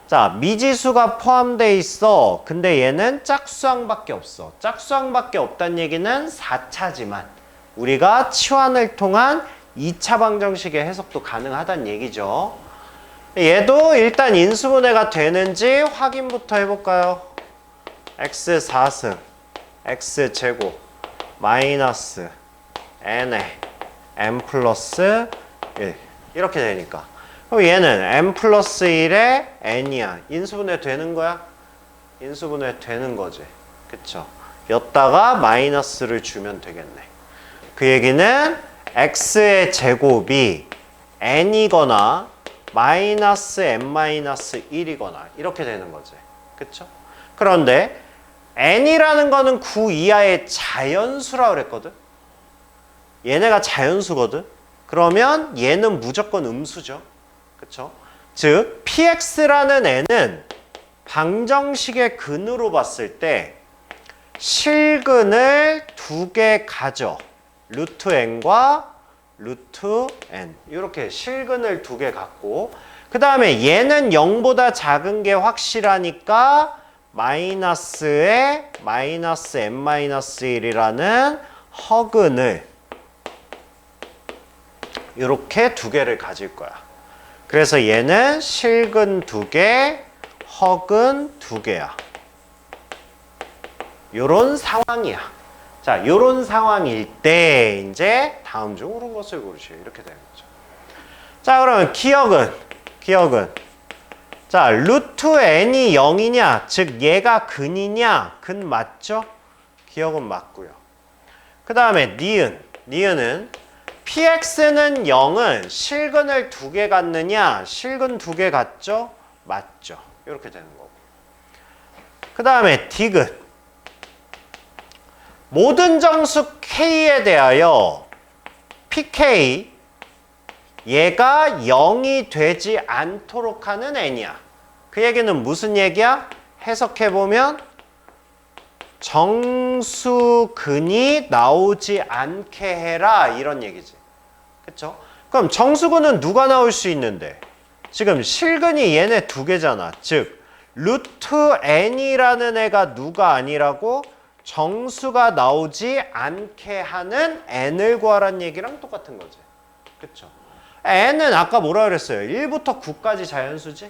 A: 자, 미지수가 포함되어 있어. 근데 얘는 짝수항밖에 없어. 짝수항밖에 없다는 얘기는 4차지만 우리가 치환을 통한 2차 방정식의 해석도 가능하다는 얘기죠. 얘도 일단 인수분해가 되는지 확인부터 해볼까요? x 4승 x제곱 마이너스 n에 m 플러스 1 이렇게 되니까 그럼 얘는 m 플러스 1에 n이야. 인수분해 되는 거야? 인수분해 되는 거지. 그쵸? 였다가 마이너스를 주면 되겠네. 그 얘기는 x의 제곱이 n이거나 마이너스 n 마이너스 1이거나 이렇게 되는 거지. 그쵸? 그런데 n이라는 거는 9 이하의 자연수라 그랬거든. 얘네가 자연수거든. 그러면 얘는 무조건 음수죠. 그쵸? 즉 px라는 n은 방정식의 근으로 봤을 때 실근을 2개 가져. 루트 n과 루트 n 이렇게 실근을 두 개 갖고 그 다음에 얘는 0보다 작은 게 확실하니까 마이너스에 마이너스 n-1이라는 허근을 이렇게 두 개를 가질 거야. 그래서 얘는 실근 두 개, 허근 두 개야. 요런 상황이야. 자, 요런 상황일 때 이제 다음 중 옳은 것을 고르시오. 이렇게 되는 거죠. 자, 그러면 기억은 자, 루트 n이 0이냐, 즉 얘가 근이냐, 근 맞죠? 기억은 맞고요. 그 다음에 니은은 px는 0은 실근을 두 개 갖느냐, 실근 두 개 갖죠? 맞죠. 이렇게 되는 거고. 그 다음에 디귿 모든 정수 k에 대하여 pk 얘가 0이 되지 않도록 하는 n이야. 그 얘기는 무슨 얘기야? 해석해보면 정수근이 나오지 않게 해라 이런 얘기지. 그쵸? 그럼 정수근은 누가 나올 수 있는데? 지금 실근이 얘네 두 개잖아. 즉 루트 n이라는 애가 누가 아니라고? 정수가 나오지 않게 하는 n을 구하라는 얘기랑 똑같은 거지. 그쵸? n은 아까 뭐라 그랬어요? 1부터 9까지 자연수지?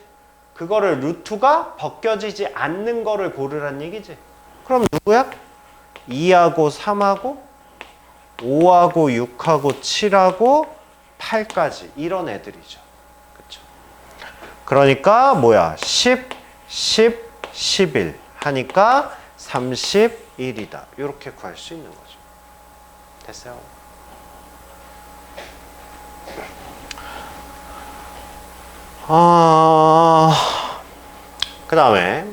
A: 그거를 루트가 벗겨지지 않는 거를 고르란 얘기지. 그럼 누구야? 2하고 3하고 5하고 6하고 7하고 8까지 이런 애들이죠. 그쵸? 그러니까 뭐야? 10, 11 하니까 31이다. 이렇게 구할 수 있는 거죠. 됐어요? 그 다음에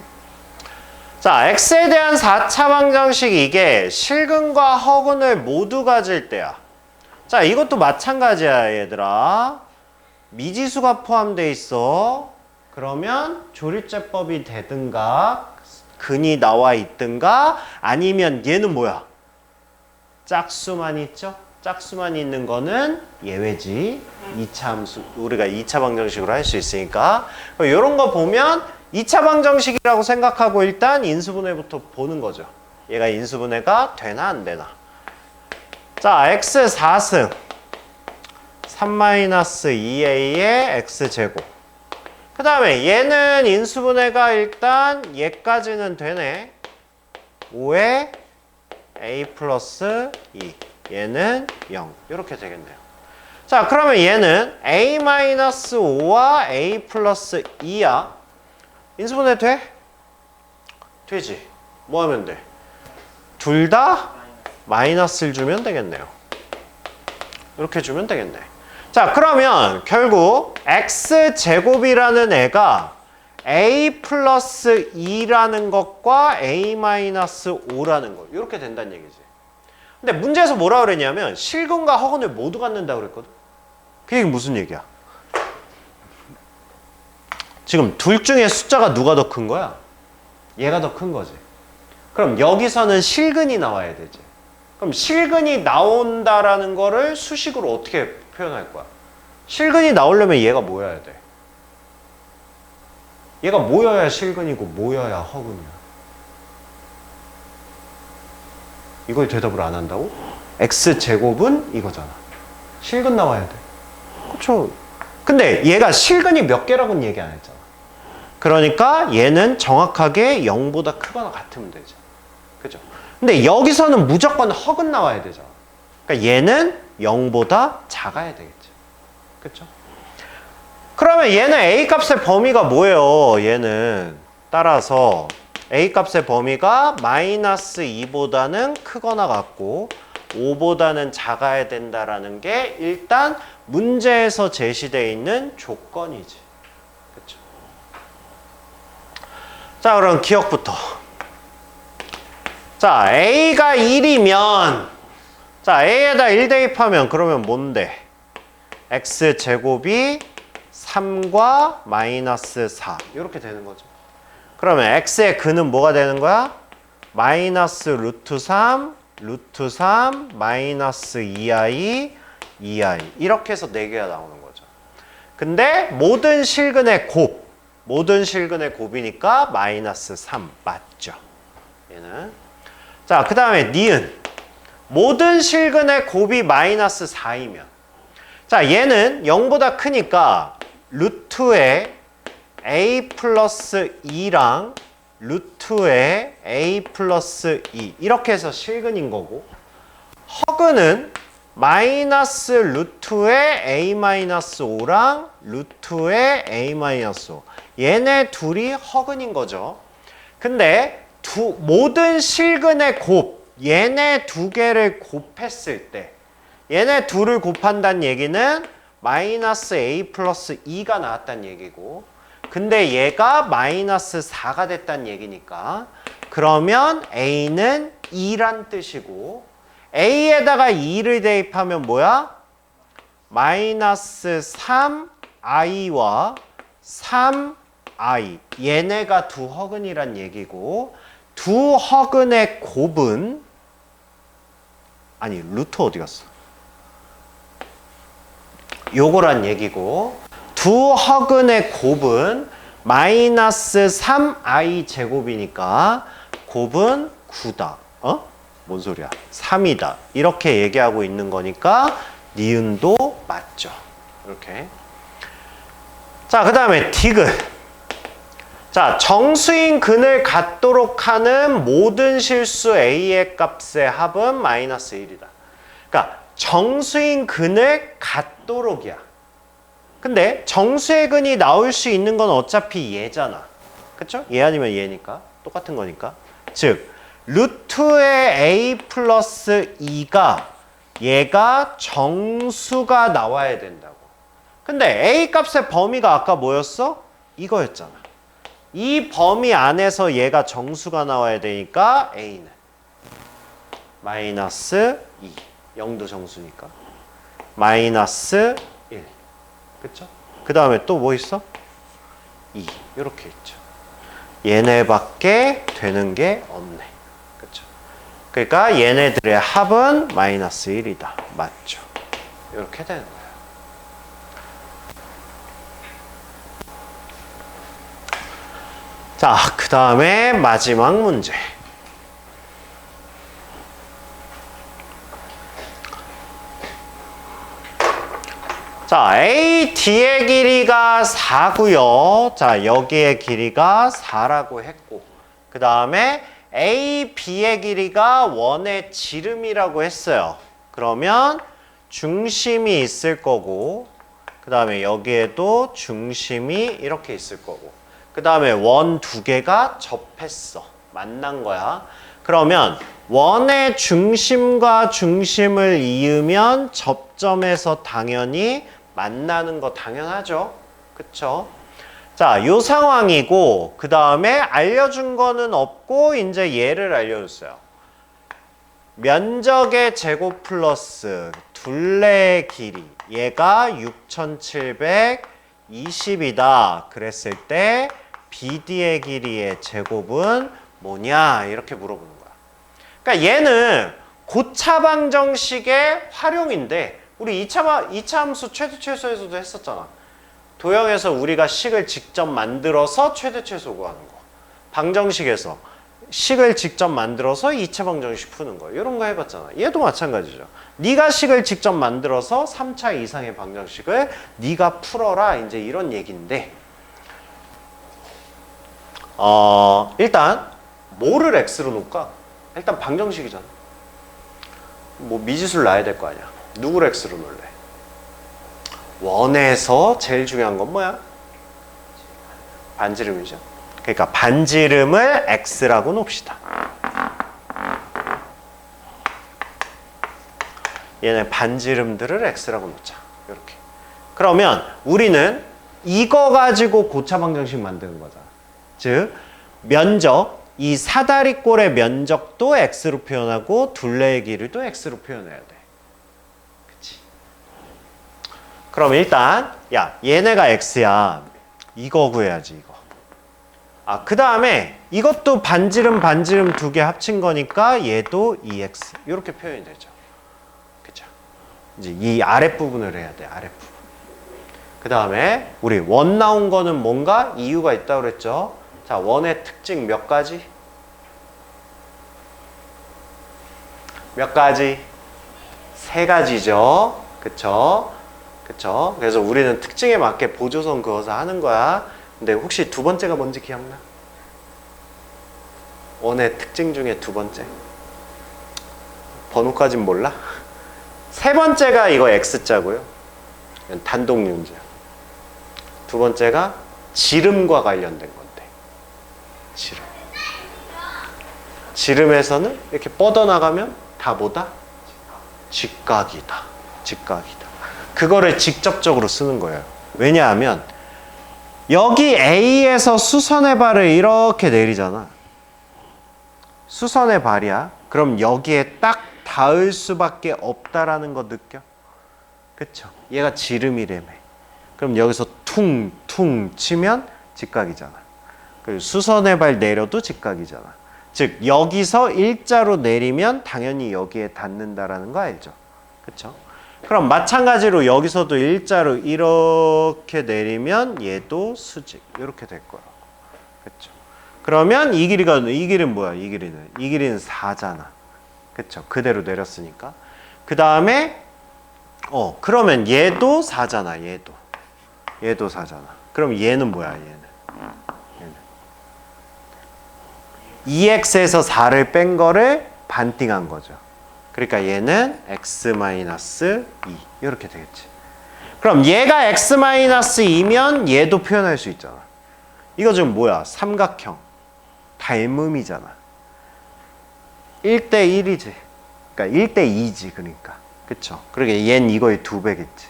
A: 자, x에 대한 4차 방정식이 이게 실근과 허근을 모두 가질 때야. 자, 이것도 마찬가지야, 얘들아. 미지수가 포함되어 있어. 그러면 조립제법이 되든가 근이 나와 있든가 아니면 얘는 뭐야? 짝수만 있죠? 짝수만 있는 거는 예외지. 2차 함수, 우리가 2차 방정식으로 할 수 있으니까. 이런 거 보면 2차 방정식이라고 생각하고 일단 인수분해부터 보는 거죠. 얘가 인수분해가 되나 안 되나. 자, x 4승 3-2a의 x제곱. 그 다음에 얘는 인수분해가 일단 얘까지는 되네. 5에 a 플러스 2. 얘는 0. 이렇게 되겠네요. 자, 그러면 얘는 a-5와 a 플러스 2야. 인수분해 돼? 되지. 뭐 하면 돼? 둘 다 마이너스를 주면 되겠네요. 이렇게 주면 되겠네. 자, 그러면 결국 x제곱이라는 애가 a 플러스 2라는 것과 a 마이너스 5라는 것 이렇게 된다는 얘기지. 근데 문제에서 뭐라 그랬냐면 실근과 허근을 모두 갖는다고 그랬거든. 그 얘기 무슨 얘기야? 지금 둘 중에 숫자가 누가 더 큰 거야? 얘가 더 큰 거지. 그럼 여기서는 실근이 나와야 되지. 그럼 실근이 나온다라는 거를 수식으로 어떻게 표현할 거야? 실근이 나오려면 얘가 모여야 돼. 얘가 모여야 실근이고 모여야 허근이야. 이걸 대답을 안 한다고? x제곱은 이거잖아. 실근 나와야 돼. 그쵸? 근데 얘가 실근이 몇 개라고는 얘기 안 했잖아. 그러니까 얘는 정확하게 0보다 크거나 같으면 되죠. 그죠? 근데 여기서는 무조건 허근 나와야 되잖아. 그러니까 얘는 0보다 작아야 되겠지. 그쵸? 그러면 얘는 A 값의 범위가 뭐예요? 얘는 따라서 A 값의 범위가 마이너스 2보다는 크거나 같고 5보다는 작아야 된다라는 게 일단 문제에서 제시되어 있는 조건이지. 그쵸? 자, 그럼 기억부터. 자, A가 1이면 자, A에다 1 대입하면 그러면 뭔데? X제곱이 3과 마이너스 4 이렇게 되는 거죠. 그러면 X의 근은 뭐가 되는 거야? 마이너스 루트 3 마이너스 2i 2i 이렇게 해서 4개가 나오는 거죠. 근데 모든 실근의 곱이니까 마이너스 3 맞죠? 얘는. 자, 그 다음에 니은. 모든 실근의 곱이 마이너스 4이면 자, 얘는 0보다 크니까 루트의 a 플러스 2랑 루트의 a 플러스 2 이렇게 해서 실근인 거고, 허근은 마이너스 루트의 a 마이너스 5랑 루트의 a 마이너스 5 얘네 둘이 허근인 거죠. 근데 모든 실근의 곱 얘네 두 개를 곱했을 때 얘네 둘을 곱한다는 얘기는 마이너스 a 플러스 2가 나왔다는 얘기고, 근데 얘가 마이너스 4가 됐다는 얘기니까 그러면 a는 2란 뜻이고, a에다가 2를 대입하면 뭐야? 마이너스 3i와 3i 얘네가 두 허근이란 얘기고, 두 허근의 곱은 아니 루트 어디 갔어? 요거란 얘기고, 두 허근의 곱은 마이너스 3i 제곱이니까 곱은 9다. 뭔 소리야? 3이다. 이렇게 얘기하고 있는 거니까 니은도 맞죠. 이렇게. 자, 그 다음에 디귿. 자, 정수인 근을 갖도록 하는 모든 실수 a의 값의 합은 마이너스 1이다. 그러니까 정수인 근을 갖도록이야. 근데 정수의 근이 나올 수 있는 건 어차피 얘잖아. 그쵸? 얘 아니면 얘니까. 똑같은 거니까. 즉 루트의 a 플러스 2가 얘가 정수가 나와야 된다고. 근데 a 값의 범위가 아까 뭐였어? 이거였잖아. 이 범위 안에서 얘가 정수가 나와야 되니까 a는 마이너스 2 0도 정수니까 마이너스 1. 그쵸? 그 다음에 또 뭐 있어? 2 이렇게 있죠. 얘네밖에 되는 게 없네. 그쵸? 그러니까 얘네들의 합은 마이너스 1이다. 맞죠? 이렇게 되는 거예요. 자, 그 다음에 마지막 문제. 자, AD의 길이가 4고요. 자, 여기의 길이가 4라고 했고, 그 다음에 AB의 길이가 원의 지름이라고 했어요. 그러면 중심이 있을 거고, 그 다음에 여기에도 중심이 이렇게 있을 거고, 그 다음에 원 두 개가 접했어. 만난 거야. 그러면 원의 중심과 중심을 이으면 접점에서 당연히 만나는 거 당연하죠. 그쵸? 자, 요 상황이고, 그 다음에 알려준 거는 없고, 이제 얘를 알려줬어요. 면적의 제곱 플러스 둘레의 길이, 얘가 6720이다. 그랬을 때 BD의 길이의 제곱은 뭐냐? 이렇게 물어보는 거야. 그러니까 얘는 고차방정식의 활용인데, 우리 2차 함수 최대 최소에서도 했었잖아. 도형에서 우리가 식을 직접 만들어서 최대 최소 구하는 거. 방정식에서 식을 직접 만들어서 2차 방정식 푸는 거. 이런 거 해봤잖아. 얘도 마찬가지죠. 네가 식을 직접 만들어서 3차 이상의 방정식을 네가 풀어라. 이제 이런 얘기인데, 일단 뭐를 x로 놓을까? 일단 방정식이잖아. 뭐 미지수를 놔야 될 거 아니야. 누구를 x로 놓을래? 원에서 제일 중요한 건 뭐야? 반지름이죠. 그러니까 반지름을 x라고 놓읍시다. 얘네 반지름들을 x라고 놓자. 이렇게. 그러면 우리는 이거 가지고 고차방정식 만드는 거잖아. 즉 면적, 이 사다리꼴의 면적도 x로 표현하고 둘레의 길이도 x로 표현해야 돼. 그치? 그럼 일단 야, 얘네가 x야. 이거 구해야지, 이거. 그 다음에 이것도 반지름 두 개 합친 거니까 얘도 2x. 이렇게 표현이 되죠. 그죠? 이제 이 아랫부분을 해야 돼. 아랫부분. 그 다음에 우리 원 나온 거는 뭔가 이유가 있다고 그랬죠. 자, 원의 특징 몇 가지? 몇 가지? 세 가지죠. 그쵸? 그쵸? 그래서 우리는 특징에 맞게 보조선 그어서 하는 거야. 근데 혹시 두 번째가 뭔지 기억나? 원의 특징 중에 두 번째. 번호까진 몰라? 세 번째가 이거 X자고요. 단독윤자. 두 번째가 지름과 관련된 건데. 지름. 지름에서는 이렇게 뻗어나가면 다 뭐다? 직각이다. 직각이다. 그거를 직접적으로 쓰는 거예요. 왜냐하면 여기 A에서 수선의 발을 이렇게 내리잖아. 수선의 발이야. 그럼 여기에 딱 닿을 수밖에 없다라는 거 느껴? 그쵸? 얘가 지름이래매. 그럼 여기서 퉁퉁 치면 직각이잖아. 그리고 수선의 발 내려도 직각이잖아. 즉 여기서 일자로 내리면 당연히 여기에 닿는다라는 거 알죠? 그쵸? 그럼 마찬가지로 여기서도 일자로 이렇게 내리면 얘도 수직 이렇게 될 거라고. 그쵸? 그러면 이 길이는 뭐야? 이 길이는 4잖아. 그쵸? 그대로 내렸으니까. 그 다음에 그러면 얘도 4잖아. 얘도 4잖아. 그럼 얘는 뭐야? 얘는 2x에서 4를 뺀 거를 반띵한 거죠. 그러니까 얘는 x-2 이렇게 되겠지. 그럼 얘가 x-2면 얘도 표현할 수 있잖아. 이거 지금 뭐야? 삼각형 닮음이잖아. 1대1이지. 그러니까 1대2지. 그러니까. 그쵸? 그러니까 얘는 이거의 2배겠지.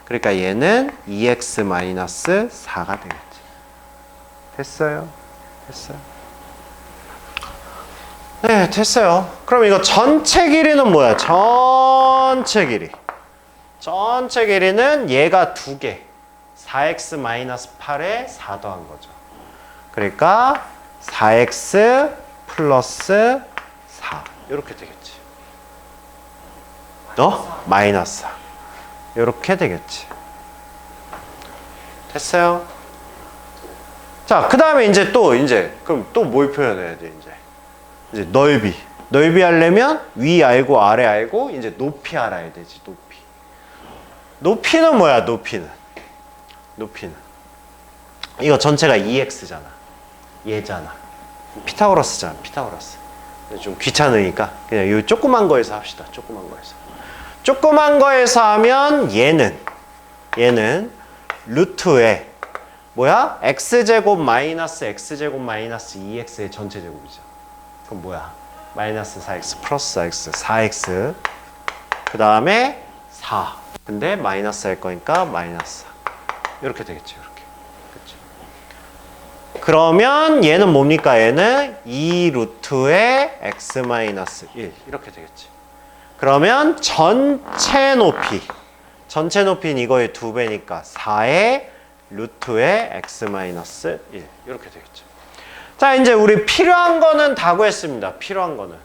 A: 그러니까 얘는 2x-4가 되겠지. 됐어요? 네, 됐어요. 그럼 이거 전체 길이는 뭐야? 전체 길이는 얘가 2개. 4x-8에 4 더한 거죠. 그러니까 4x 플러스 4 이렇게 되겠지. 마이너스 4 이렇게 되겠지. 됐어요? 자, 그 다음에 그럼 또 뭘 표현해야 돼? 이제 넓이 하려면 위 알고 아래 알고 이제 높이 알아야 되지. 높이는 뭐야? 높이는 이거 전체가 2x잖아. 얘잖아. 피타고라스잖아. 좀 귀찮으니까 그냥 이 조그만 거에서 합시다. 조그만 거에서 하면 얘는 루트에 뭐야? x제곱 마이너스 x제곱 마이너스 2x의 전체 제곱이죠. 그럼 뭐야? 마이너스 4x 플러스 4x 4x 그 다음에 4 근데 마이너스 할 거니까 마이너스 4 이렇게 되겠죠. 이렇게. 그렇죠? 그러면 얘는 뭡니까? 얘는 2루트의 x-1 이렇게 되겠지. 그러면 전체 높이는 이거의 2배니까 4의 루트의 x-1 이렇게 되겠죠. 자, 이제 우리 필요한 거는 다 구했습니다. 필요한 건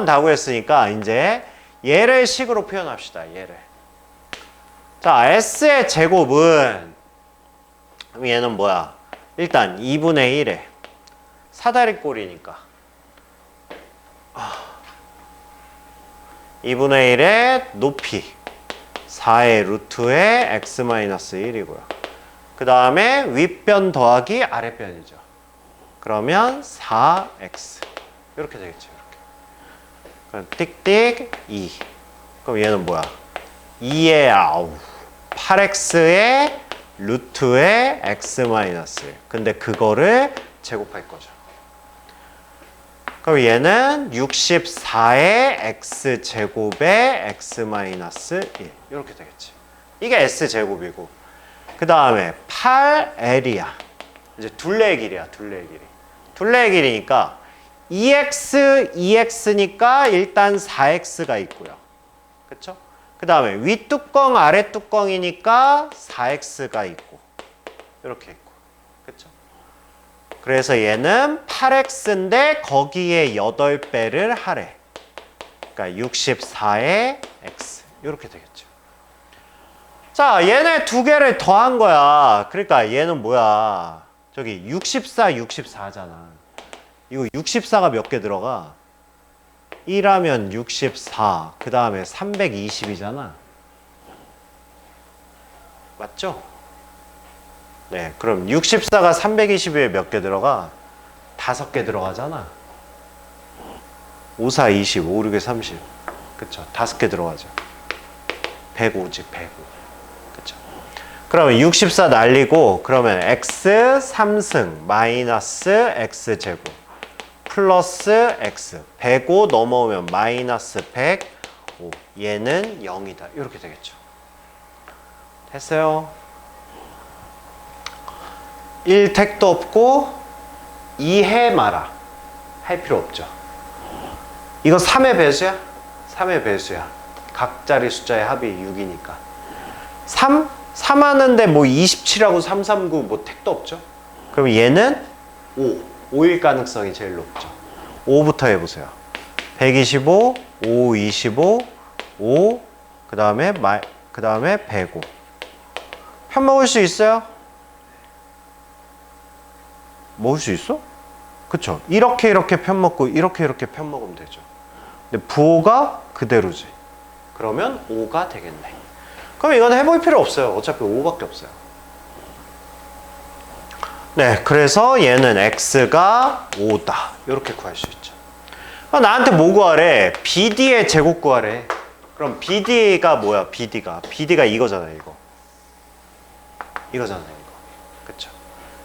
A: 다 구했으니까 이제 얘를 식으로 표현합시다. 얘를. 자, s의 제곱은 그럼 얘는 뭐야? 일단 2분의 1에 사다리꼴이니까 2분의 1의 높이 4의 루트의 x-1이고요. 그 다음에 윗변 더하기 아랫변이죠. 그러면 4x 이렇게 되겠죠. 그럼 띡띡 2 그럼 얘는 뭐야? 2의 8x의 루트의 x-1 근데 그거를 제곱할 거죠. 그럼 얘는 64의 x제곱의 x-1 이렇게 되겠지. 이게 s제곱이고 그 다음에 8l이야. 이제 둘레의 길이야. 둘레의 길이니까 2x니까 일단 4x가 있고요. 그쵸? 그 다음에 윗뚜껑 아랫뚜껑이니까 4x가 있고 이렇게 있고 그쵸? 그래서 얘는 8x인데 거기에 8배를 하래. 그러니까 64의 x 이렇게 되겠죠. 자, 얘네 두 개를 더한 거야. 그러니까 얘는 뭐야? 저기 64, 64잖아. 이거 64가 몇 개 들어가? 1하면 64, 그 다음에 320이잖아. 맞죠? 네, 그럼 64가 320에 몇 개 들어가? 5개 들어가잖아. 5, 4, 20, 5, 6에 30. 그쵸? 5개 들어가죠. 105지, 105. 그쵸? 그러면 64 날리고, 그러면 x 3승 마이너스 x 제곱 플러스 x 105 넘어오면 마이너스 105. 얘는 0이다. 이렇게 되겠죠. 됐어요? 1택도 없고 2해 마라. 할 필요 없죠. 이거 3의 배수야? 3의 배수야. 각자리 숫자의 합이 6이니까. 3 하는데 뭐 27하고 339 뭐 택도 없죠. 그럼 얘는 5일 가능성이 제일 높죠. 5부터 해보세요. 125, 5, 25, 5, 그 다음에 105. 편 먹을 수 있어요? 먹을 수 있어? 그쵸? 이렇게 편 먹고 이렇게 편 먹으면 되죠. 근데 부호가 그대로지. 그러면 5가 되겠네. 그럼 이건 해볼 필요 없어요. 어차피 5밖에 없어요. 네, 그래서 얘는 x가 5다. 이렇게 구할 수 있죠. 나한테 뭐 구하래? BD의 제곱 구하래. 그럼 BD가 뭐야? BD가 이거잖아, 이거. 이거잖아, 이거. 그쵸?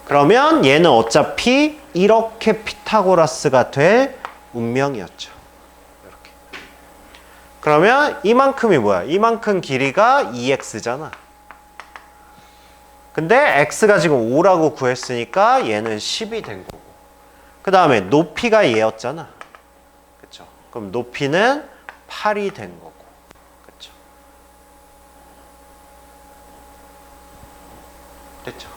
A: 그러면 얘는 어차피 이렇게 피타고라스가 될 운명이었죠. 이렇게. 그러면 이만큼이 뭐야? 이만큼 길이가 2x잖아. 근데 x가 지금 5라고 구했으니까 얘는 10이 된 거고. 그 다음에 높이가 얘였잖아. 그쵸? 그럼 높이는 8이 된 거고. 그쵸? 됐죠?